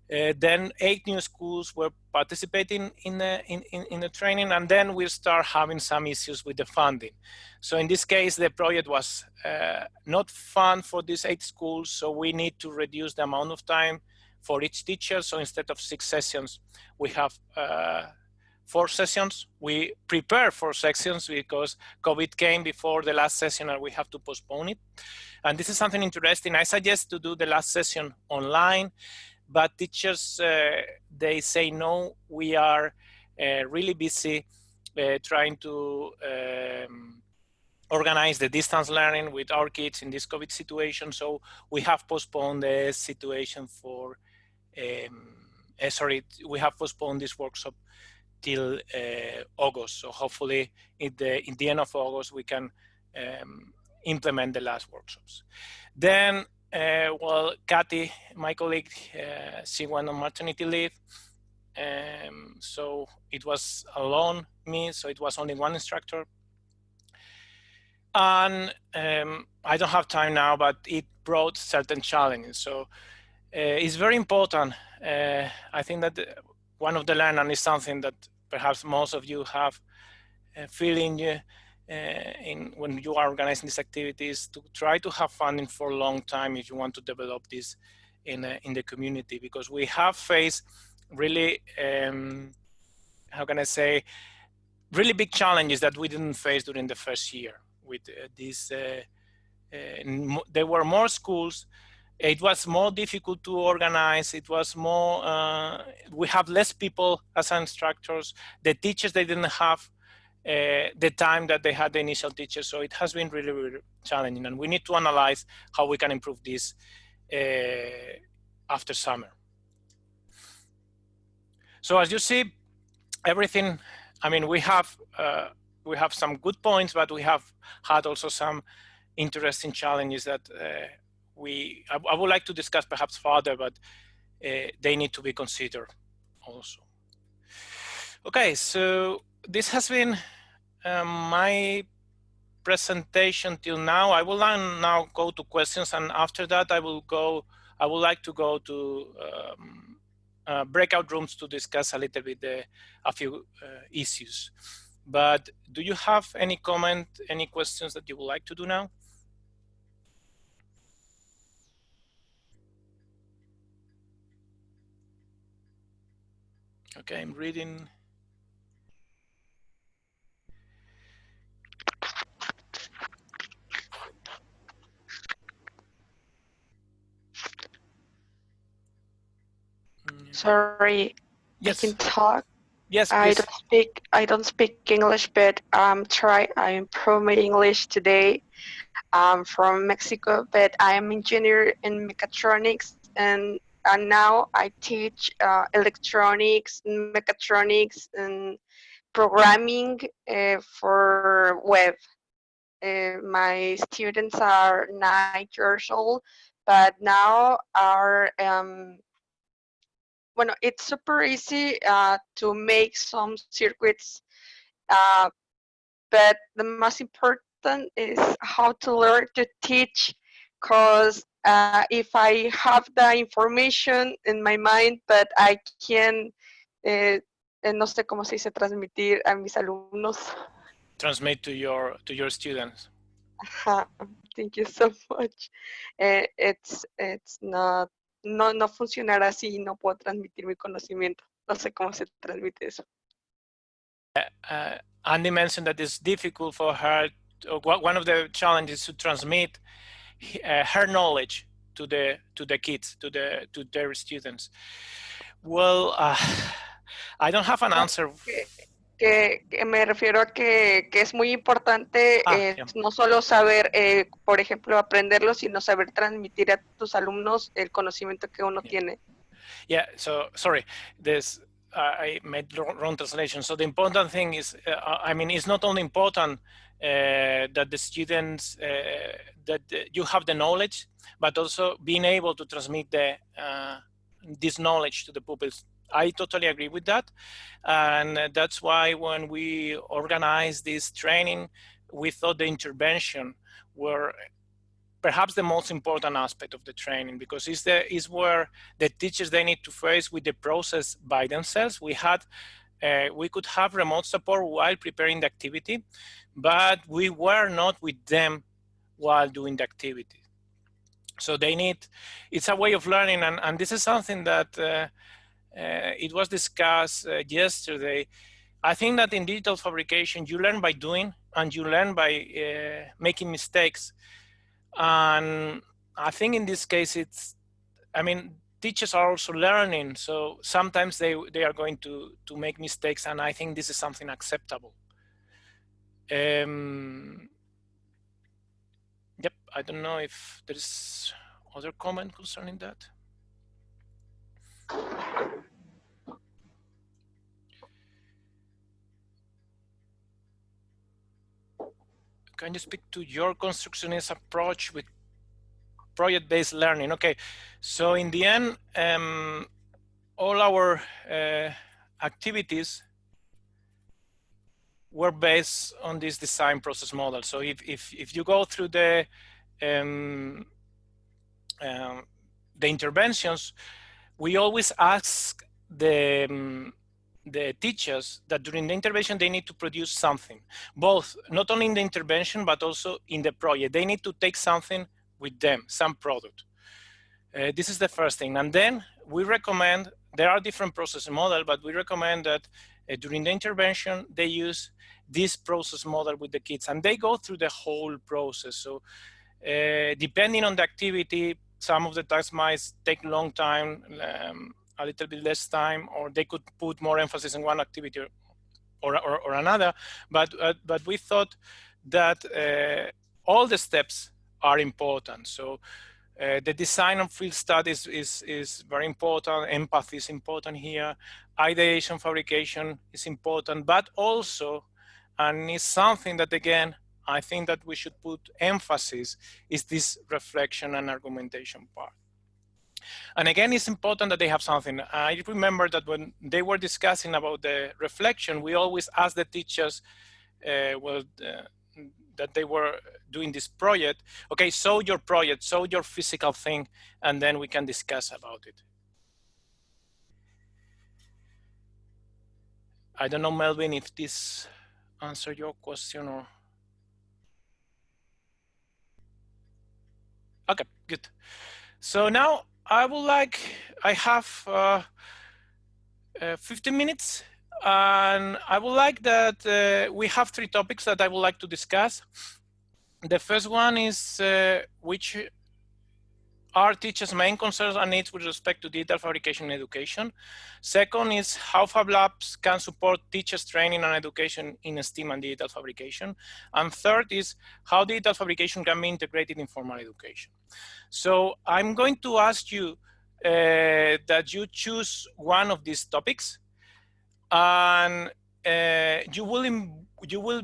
Then 8 new schools were participating in the training, and then we start having some issues with the funding. So in this case, the project was not fun for these 8 schools, so we need to reduce the amount of time for each teacher. So instead of 6 sessions, we have 4 sessions. We prepare 4 sessions because COVID came before the last session and we have to postpone it. And this is something interesting. I suggest to do the last session online, but teachers, they say, no, we are really busy trying to organize the distance learning with our kids in this COVID situation. So we have postponed the situation for, we have postponed this workshop till August. So hopefully in the end of August, we can implement the last workshops. Then, well, Kathy, my colleague, she went on maternity leave. So it was alone me, so it was only one instructor. And I don't have time now, but it brought certain challenges. So it's very important. I think that one of the learning is something that perhaps most of you have feeling when you are organizing these activities, to try to have funding for a long time if you want to develop this in the community, because we have faced really, how can I say, really big challenges that we didn't face during the first year. With this, there were more schools. It was more difficult to organize. It was more, we have less people as instructors. The teachers, they didn't have the time that they had the initial teachers. So it has been really, really challenging. And we need to analyze how we can improve this after summer. So as you see, everything, I mean, we have some good points, but we have had also some interesting challenges that I would like to discuss perhaps further, but they need to be considered also. Okay, so this has been my presentation till now. I will now go to questions, and after that I would like to go to breakout rooms to discuss a little bit a few issues. But do you have any comment, any questions that you would like to do now? Okay, I'm reading. Sorry, yes. I can talk. Yes, I please. don't speak English, but I improve my English today. I'm from Mexico, but I am engineer in mechatronics, and now I teach electronics, mechatronics, and programming for web. My students are 9 years old, but now are well, it's super easy to make some circuits, uh, but the most important is how to learn to teach, because if I have the information in my mind, but I can, no sé cómo se dice transmitir a mis alumnos. Transmit to your students. Thank you so much. It's not, no funcionará así, no puedo transmitir mi conocimiento. No sé cómo se transmite eso. Andy mentioned that it's difficult for her. One of the challenges to transmit her knowledge to the kids, to their students. Well, I don't have an answer. Que me refiero a que es muy importante no solo saber, por ejemplo, aprenderlo, sino saber transmitir a tus alumnos el conocimiento que uno tiene. Yeah, so sorry, I made wrong translation. So the important thing is, I mean, it's not only important that the students, that you have the knowledge, but also being able to transmit this knowledge to the pupils. I totally agree with that. And that's why when we organized this training, we thought the intervention were perhaps the most important aspect of the training, because it's where the teachers, they need to face with the process by themselves. We could have remote support while preparing the activity, but we were not with them while doing the activity. So it's a way of learning, and this is something that it was discussed yesterday. I think that in digital fabrication, you learn by doing, and you learn by making mistakes. And I think in this case, teachers are also learning. So sometimes they are going to make mistakes, and I think this is something acceptable. Yep, I don't know if there's other comment concerning that. Can you speak to your constructionist approach with project-based learning? Okay, so in the end, all our activities were based on this design process model. So if you go through the interventions, we always ask the teachers that during the intervention, they need to produce something, both not only in the intervention, but also in the project. They need to take something with them, some product. This is the first thing. And then we recommend, there are different process models, but we recommend that during the intervention, they use this process model with the kids, and they go through the whole process. So depending on the activity, some of the tasks might take a long time, a little bit less time, or they could put more emphasis on one activity or another. But we thought that all the steps are important. So the design of field studies is very important. Empathy is important here. Ideation, fabrication is important, but also, and it's something that, again, I think that we should put emphasis, is this reflection and argumentation part. And again, it's important that they have something. I remember that when they were discussing about the reflection, we always asked the teachers, that they were doing this project, okay, show your project, show your physical thing, and then we can discuss about it. I don't know, Melvin, if this answer your question or? Okay, good. So now I have 15 minutes, and I would like that we have 3 topics that I would like to discuss. The first one is which are teachers' main concerns and needs with respect to digital fabrication and education. Second is how Fab Labs can support teachers' training and education in STEAM and digital fabrication. And third is how digital fabrication can be integrated in formal education. So I'm going to ask you that you choose one of these topics, and you will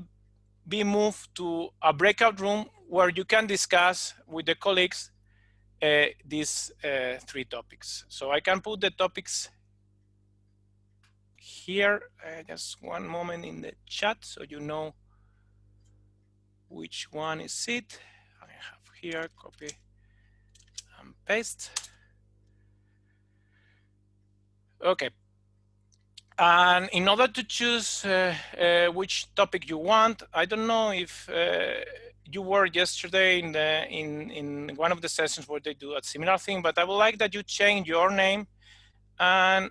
be moved to a breakout room where you can discuss with the colleagues these 3 topics. So I can put the topics here, just one moment in the chat so you know which one is it. I have here, copy and paste. Okay. And in order to choose which topic you want, I don't know if you were yesterday in one of the sessions where they do a similar thing, but I would like that you change your name and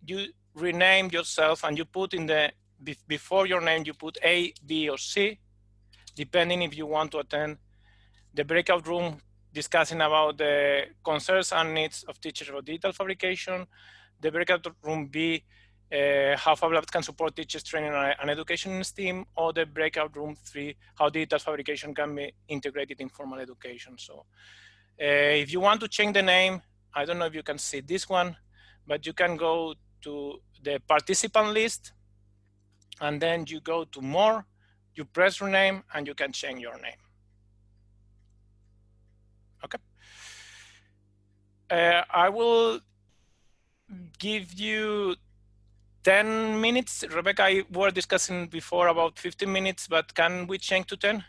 you rename yourself, and you put in the before your name you put A, B, or C, depending if you want to attend the breakout room discussing about the concerns and needs of teachers for digital fabrication, the breakout room B, how Fab Labs can support teachers training and education in STEAM, or the breakout room 3, how digital fabrication can be integrated in formal education. So if you want to change the name, I don't know if you can see this one, but you can go to the participant list, and then you go to more, you press rename, and you can change your name. Okay. I will give you 10 minutes. Rebecca, I were discussing before about 15 minutes, but can we change to 10?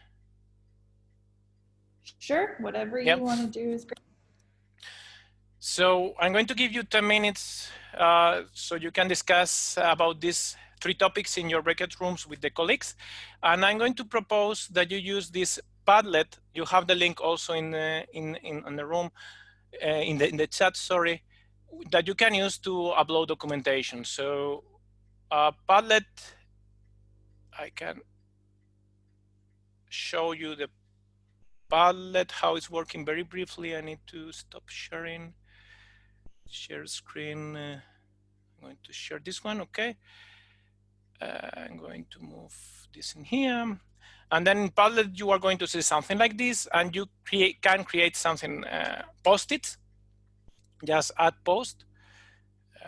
Sure, whatever you want to do is great. So I'm going to give you 10 minutes so you can discuss about these 3 topics in your breakout rooms with the colleagues. And I'm going to propose that you use this Padlet. You have the link also in the room, in the chat, sorry, that you can use to upload documentation. So Padlet, I can show you the Padlet, how it's working very briefly. I need to stop sharing. Share screen. I'm going to share this one, okay. I'm going to move this in here. And then in Padlet, you are going to see something like this, and you can create something, post it, just add post.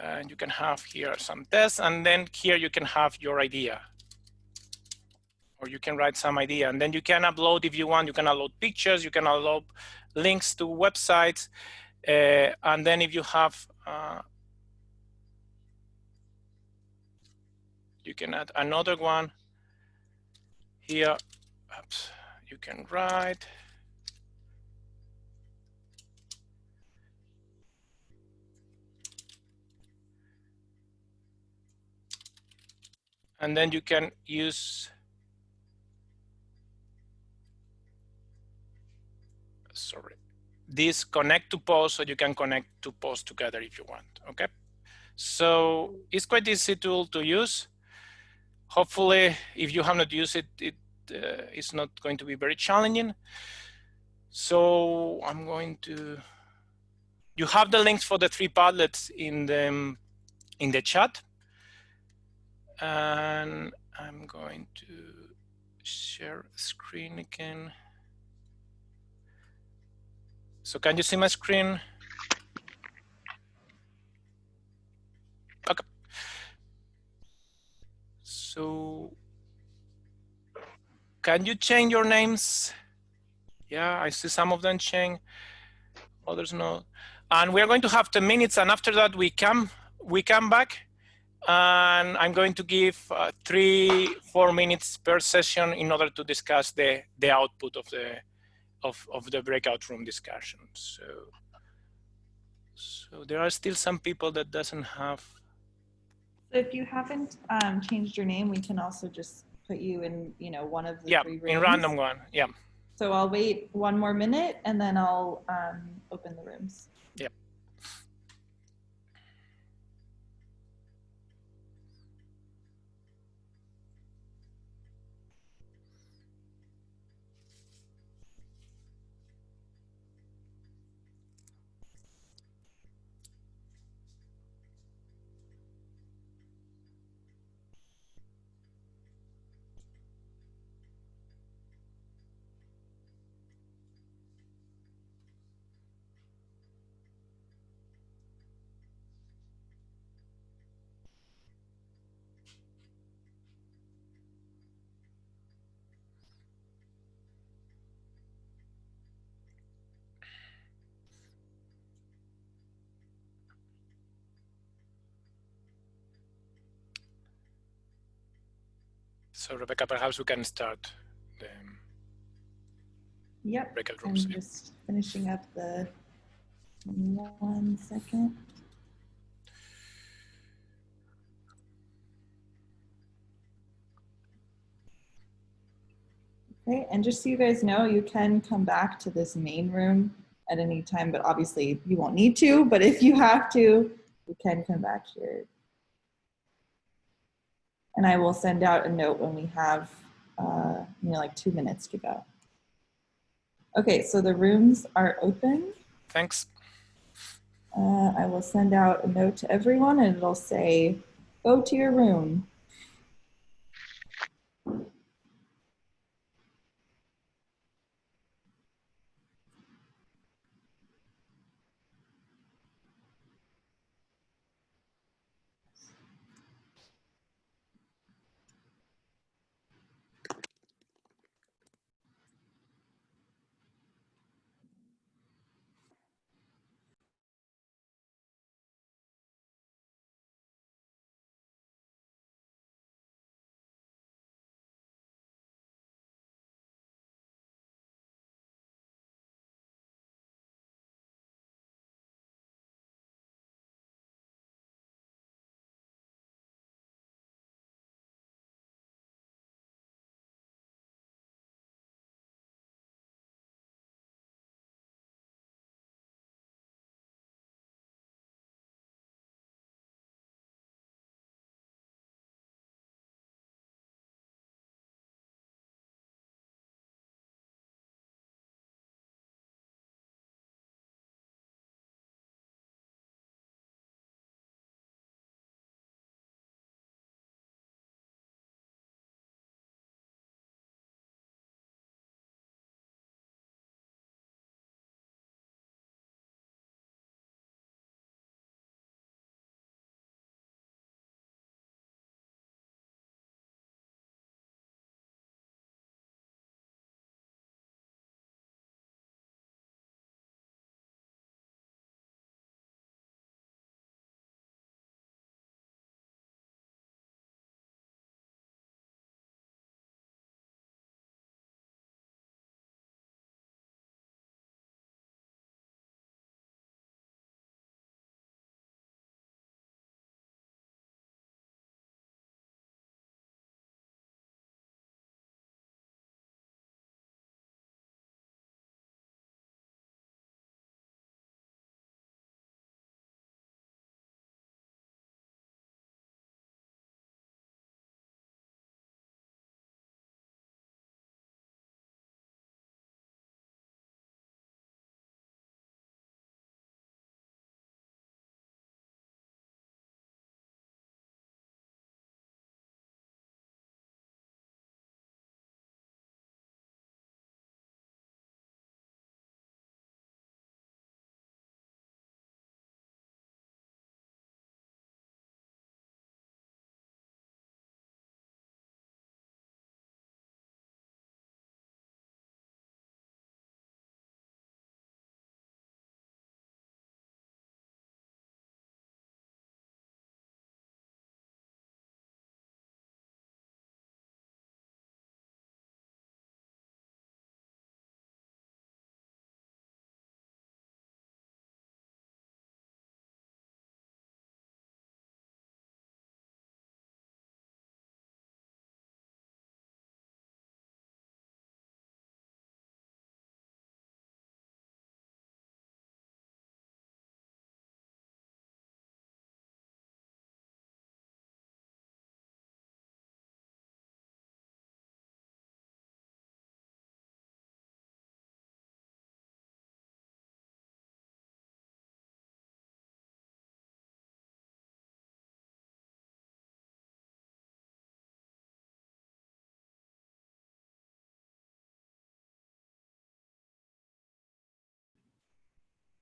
And you can have here some tests, and then here you can have your idea. Or you can write some idea, and then you can upload if you want. You can upload pictures, you can upload links to websites, and then if you have, you can add another one here. Oops, you can write. And then you can use, sorry, this connect to post, so you can connect to post together if you want, okay? So it's quite easy tool to use. Hopefully, if you have not used it, it's not going to be very challenging. So I'm going to, you have the links for the 3 Padlets in the chat. And I'm going to share screen again. So can you see my screen? Okay. So can you change your names? Yeah, I see some of them change, others no. And we are going to have 10 minutes, and after that we come back, and I'm going to give 3-4 minutes per session in order to discuss the output of the breakout room discussion. So there are still some people that doesn't have So if you haven't changed your name, we can also just put you in, one of the 3 rooms. In random one. Yeah. So I'll wait 1 more minute and then I'll open the rooms. Yep. So Rebecca, perhaps we can start the breakout rooms. I'm just finishing up the 1 second. Okay, and just so you guys know, you can come back to this main room at any time, but obviously you won't need to, but if you have to, you can come back here. And I will send out a note when we have, like 2 minutes to go. Okay, so the rooms are open. Thanks. I will send out a note to everyone and it'll say, go to your room.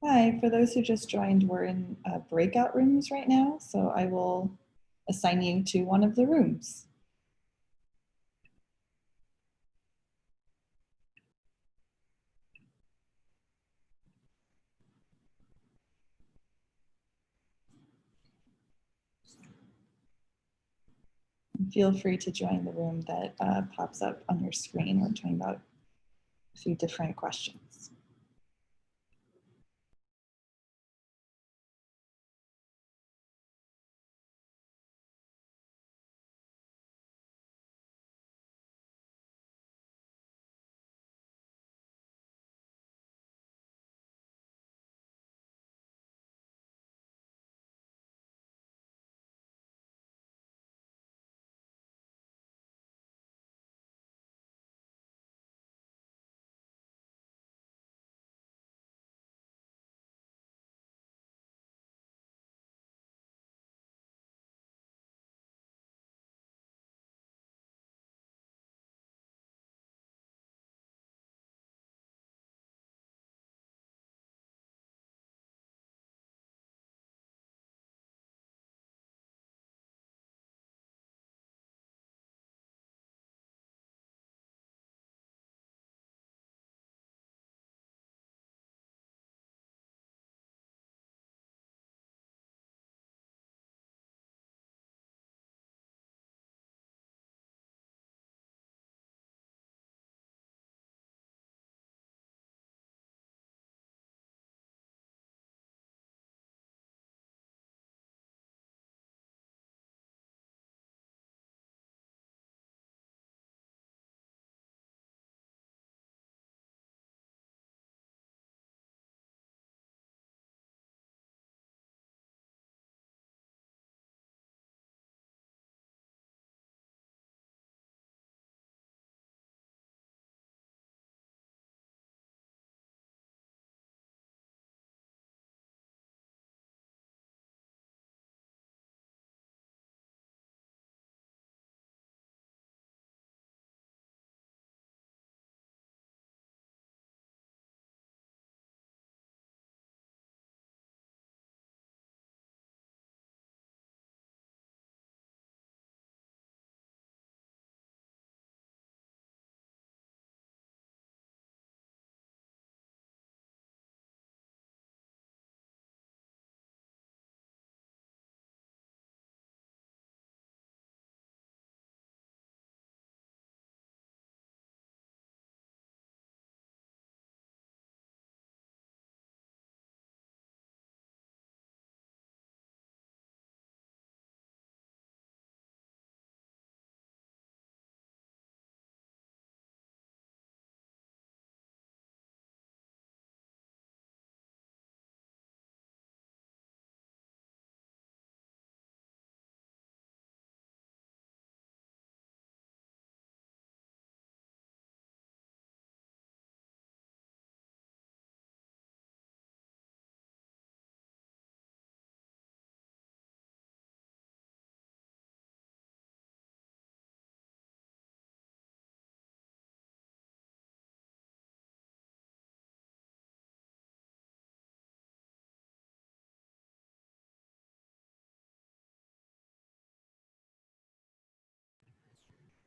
Hi, for those who just joined, we're in breakout rooms right now, so I will assign you to one of the rooms. Feel free to join the room that pops up on your screen. We're talking about a few different questions.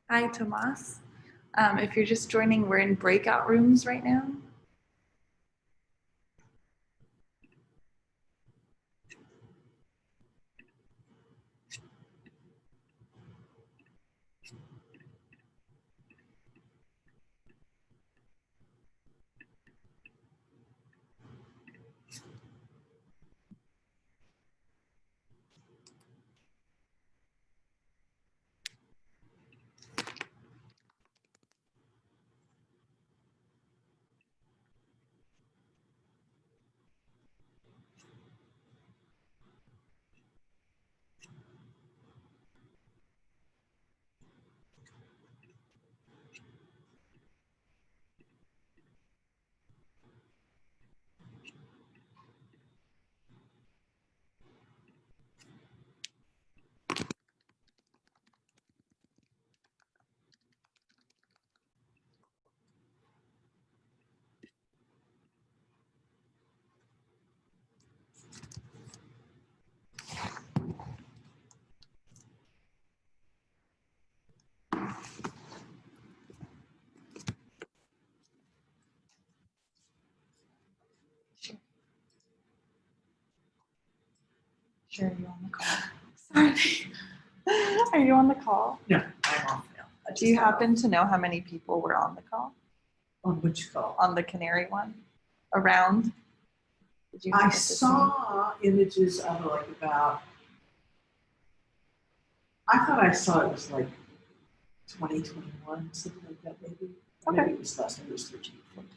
Hi, Tomas. If you're just joining, we're in breakout rooms right now. Sure, are you on the call? Sorry. Are you on the call? No, I'm off now. Do you happen to know how many people were on the call? On which call? On the Canary one? Around? Did you I happen to see? saw images of like about, I thought I saw it was like 2021, something like that maybe. Okay. Maybe it was less, maybe it was 13, 14.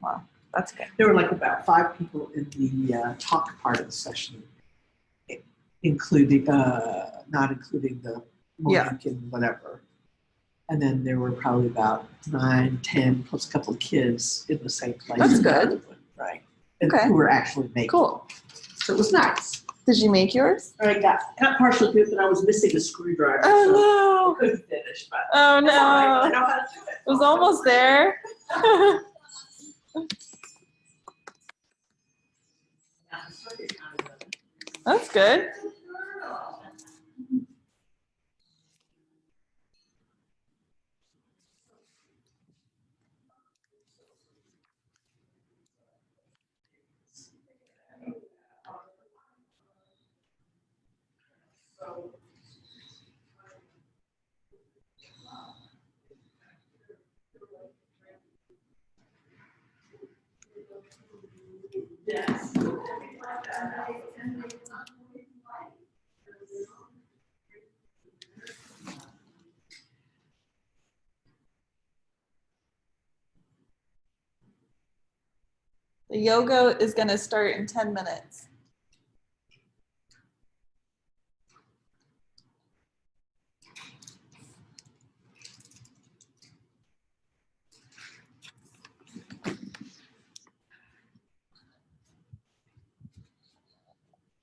Wow, that's good. There were like about 5 people in the talk part of the session, including, not including the Monique and whatever. And then there were probably about 9, 10, plus a couple of kids in the same place. That's good. Right. And Okay. who were actually making. Cool. So it was nice. Did you make yours? I got partially good, but I was missing a screwdriver. So Oh I couldn't finish, but no. Oh that's all right. I no. know how to do it. It was almost there. That's good. Yes. The yoga is going to start in 10 minutes.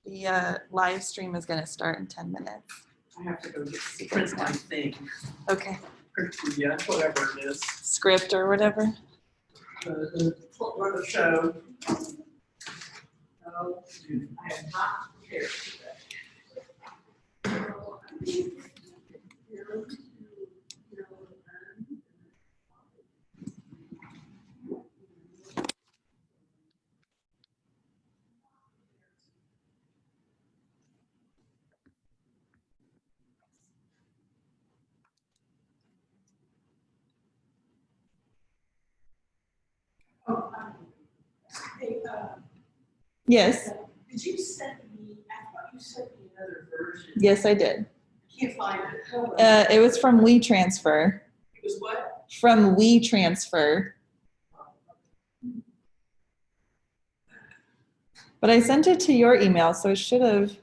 The live stream is going to start in 10 minutes. I have to go get print my thing. Okay. Print the, whatever it is. Script or whatever. The show. Oh, dude, I am not prepared today. Hey, Yes. did you send me, I thought you sent me another version. Yes, I did. I can't find it. It was from WeTransfer. It was what? From WeTransfer. But I sent it to your email, so it should have.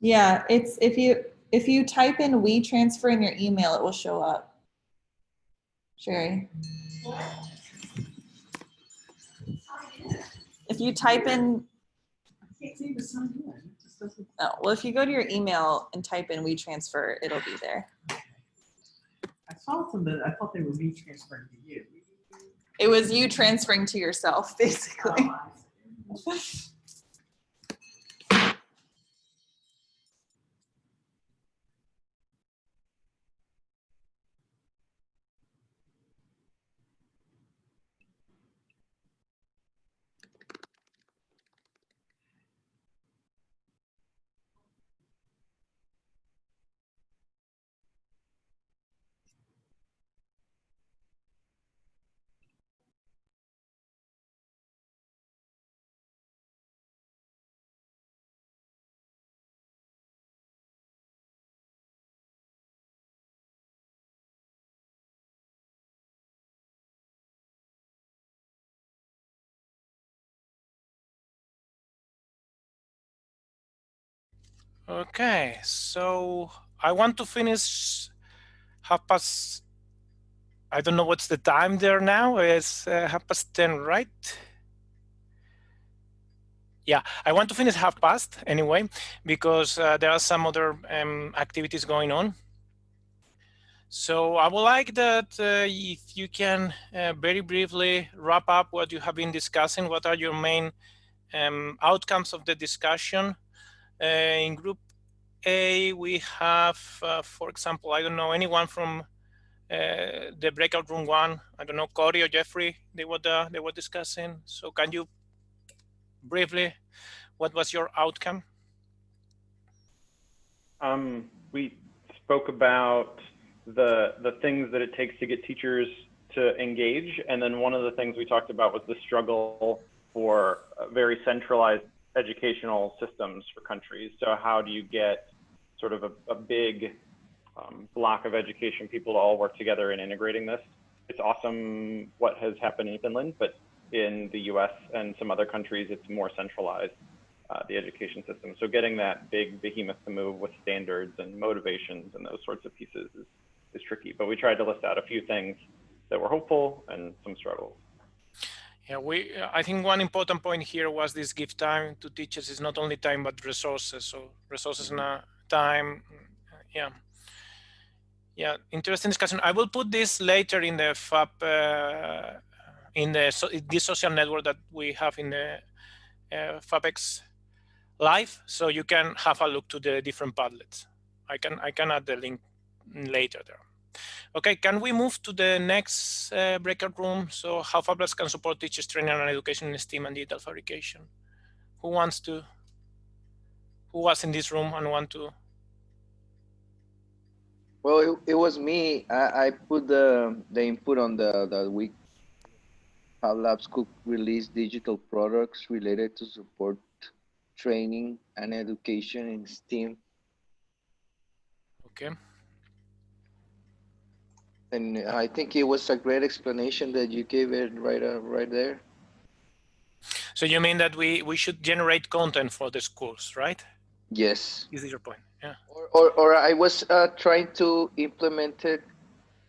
Yeah, it's if you type in WeTransfer in your email, it will show up. Sherry. If you type in, I can't seem to sign in. It just doesn't. oh, well, if you go to your email and type in WeTransfer, it'll be there. I saw some that I thought they were transferring to you. It was you transferring to yourself, basically. Oh, Okay, so I want to finish 10:30. I don't know what's the time there now. It's 10:30, right? Yeah, I want to finish 10:30 anyway, because there are some other activities going on. So I would like that if you can very briefly wrap up what you have been discussing. What are your main outcomes of the discussion? In group A, we have, for example, I don't know, anyone from the breakout room 1, I don't know, Corey or Jeffrey, they were discussing. So can you briefly, what was your outcome? We spoke about the things that it takes to get teachers to engage. And then one of the things we talked about was the struggle for very centralized educational systems for countries. So how do you get sort of a big block of education people to all work together in integrating this? It's awesome what has happened in Finland, but in the US and some other countries, it's more centralized, the education system. So getting that big behemoth to move with standards and motivations and those sorts of pieces is tricky. But we tried to list out a few things that were hopeful and some struggles. Yeah, I think one important point here was this give time to teachers is not only time, but resources. So resources and time, yeah. Yeah, interesting discussion. I will put this later in the Fab, this social network that we have in the FabX Live, so you can have a look to the different Padlets. I can add the link later there. Okay, can we move to the next breakout room? So how Fablets can support teachers training and education in STEAM and digital fabrication. Who was in this room and want to? Well, it was me. I put the input on the week. Fab Labs could release digital products related to support training and education in STEAM. Okay. And I think it was a great explanation that you gave it right there. So you mean that we should generate content for the schools, right? Yes. Is your point? Yeah. Or I was trying to implement it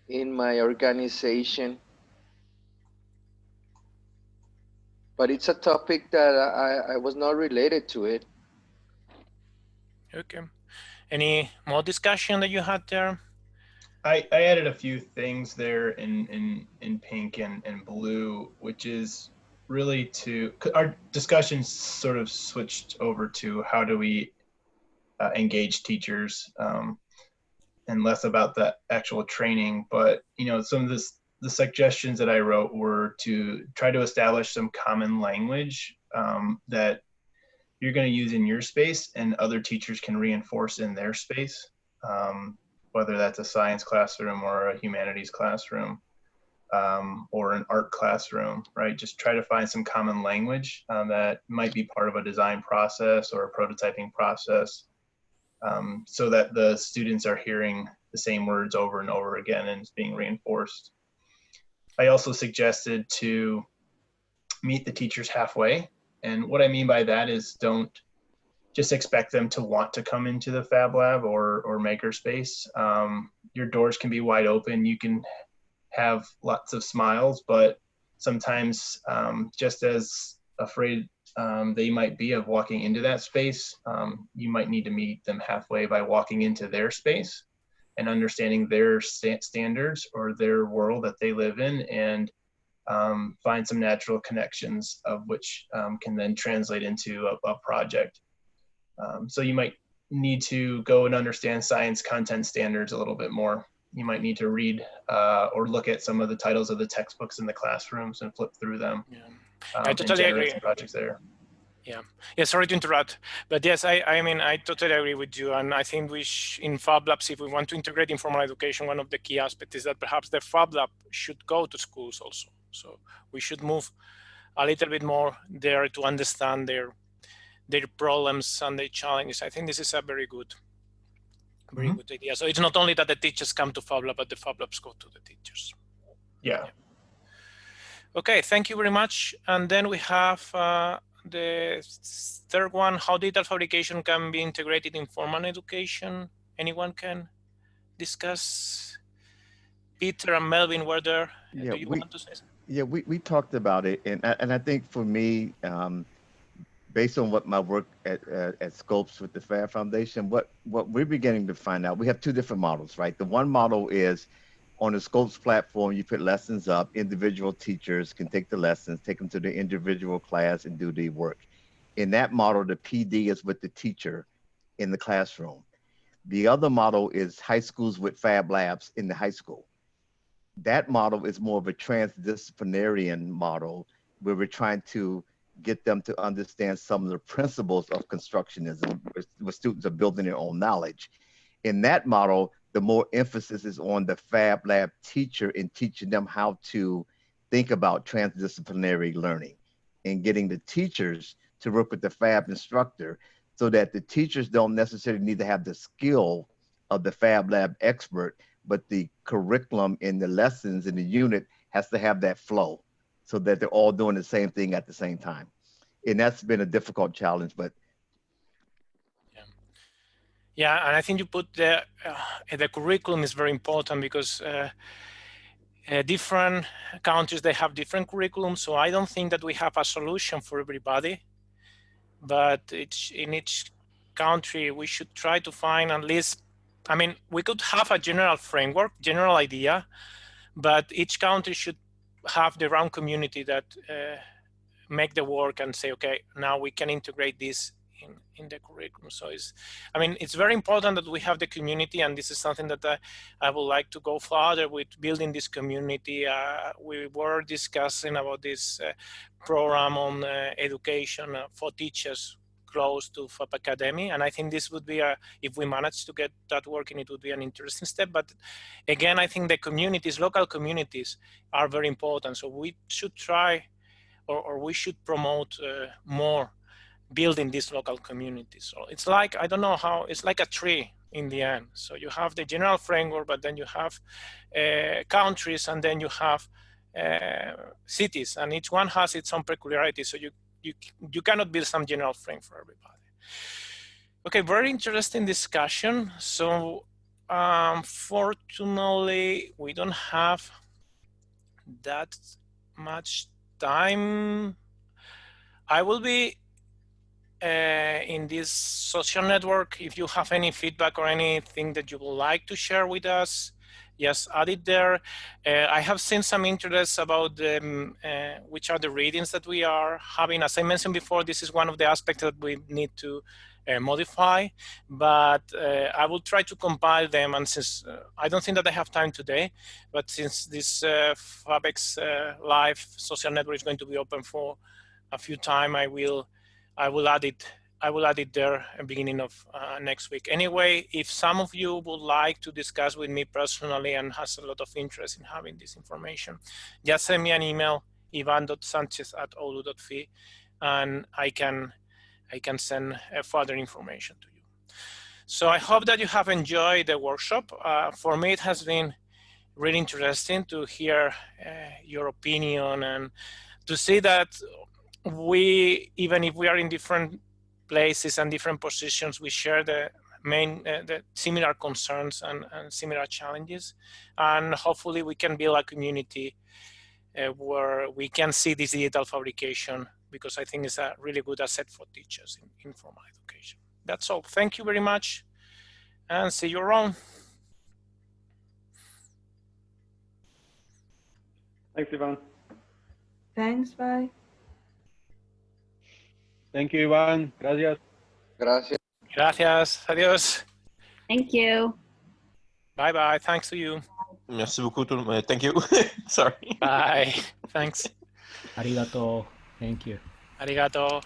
in my organization, but it's a topic that I was not related to it. Okay. Any more discussion that you had there? I added a few things there in pink and blue, which is really our discussion sort of switched over to how do we engage teachers, and less about the actual training. But some of the suggestions that I wrote were to try to establish some common language that you're going to use in your space and other teachers can reinforce in their space, whether that's a science classroom or a humanities classroom, or an art classroom, right? Just try to find some common language that might be part of a design process or a prototyping process, so that the students are hearing the same words over and over again and it's being reinforced. I also suggested to meet the teachers halfway. And what I mean by that is don't just expect them to want to come into the Fab Lab or makerspace. Your doors can be wide open. You can have lots of smiles, but sometimes just as afraid they might be of walking into that space, you might need to meet them halfway by walking into their space and understanding their standards or their world that they live in, and find some natural connections of which can then translate into a project. So you might need to go and understand science content standards a little bit more. You might need to read or look at some of the titles of the textbooks in the classrooms and flip through them. Yeah. I totally agree. Some projects there. Yeah. Yeah. Sorry to interrupt, but yes, I mean, I totally agree with you. And I think in Fab Labs, if we want to integrate informal education, one of the key aspects is that perhaps the Fab Lab should go to schools also. So we should move a little bit more there to understand their problems and their challenges. I think this is a very good idea. So it's not only that the teachers come to Fab Lab, but the Fab Labs go to the teachers. Yeah. Okay, thank you very much. And then we have the third one, how digital fabrication can be integrated in formal education. Anyone can discuss? Peter and Melvin were there. Yeah, do you want to say something? Yeah, we talked about it, and I think for me, based on what my work at Scopes with the Fab Foundation, what we're beginning to find out, we have two different models, right? The one model is on the Scopes platform, you put lessons up, individual teachers can take the lessons, take them to the individual class and do the work. In that model, the PD is with the teacher in the classroom. The other model is high schools with Fab Labs in the high school. That model is more of a transdisciplinarian model where we're trying to get them to understand some of the principles of constructionism, where students are building their own knowledge. In that model, the more emphasis is on the Fab Lab teacher and teaching them how to think about transdisciplinary learning and getting the teachers to work with the Fab instructor so that the teachers don't necessarily need to have the skill of the Fab Lab expert, but the curriculum and the lessons in the unit has to have that flow so that they're all doing the same thing at the same time. And that's been a difficult challenge, but. Yeah, and I think you put the curriculum is very important because different countries, they have different curriculums. So I don't think that we have a solution for everybody, but in each country, we should try to find at least, I mean, we could have a general framework, general idea, but each country should have their own community that make the work and say, okay, now we can integrate this in the curriculum. So it's very important that we have the community, and this is something that I would like to go further with building this community. We were discussing about this program on education for teachers close to Fab Academy, and I think this would be if we manage to get that working, it would be an interesting step. But again, I think the communities, local communities, are very important. So we should try, or we should promote more building these local communities. So it's like, I don't know how, it's like a tree in the end. So you have the general framework, but then you have countries, and then you have cities, and each one has its own peculiarity. So you cannot build some general framework for everybody. Okay, very interesting discussion. So fortunately, we don't have that much time. I will be in this social network. If you have any feedback or anything that you would like to share with us, just add it there. I have seen some interest about which are the readings that we are having. As I mentioned before, this is one of the aspects that we need to modify, but I will try to compile them. And since I don't think that I have time today, but since this FabX Live social network is going to be open for a few time, I will add it. I will add it there at the beginning of next week. Anyway, if some of you would like to discuss with me personally and has a lot of interest in having this information, just send me an email, ivan.sanchez@oulu.fi, and I can send further information to you. So I hope that you have enjoyed the workshop. For me, it has been really interesting to hear your opinion and to see that even if we are in different places and different positions, we share the similar concerns and similar challenges. And hopefully we can build a community where we can see this digital fabrication, because I think it's a really good asset for teachers in formal education. That's all. Thank you very much, and see you around. Thanks, Iván. Thanks, bye. Thank you, Iván. Gracias. Gracias. Gracias. Adios. Thank you. Bye-bye. Thanks to you. Merci beaucoup. Thank you. Sorry. Bye. Thanks. Arigato. Thank you. Arigato.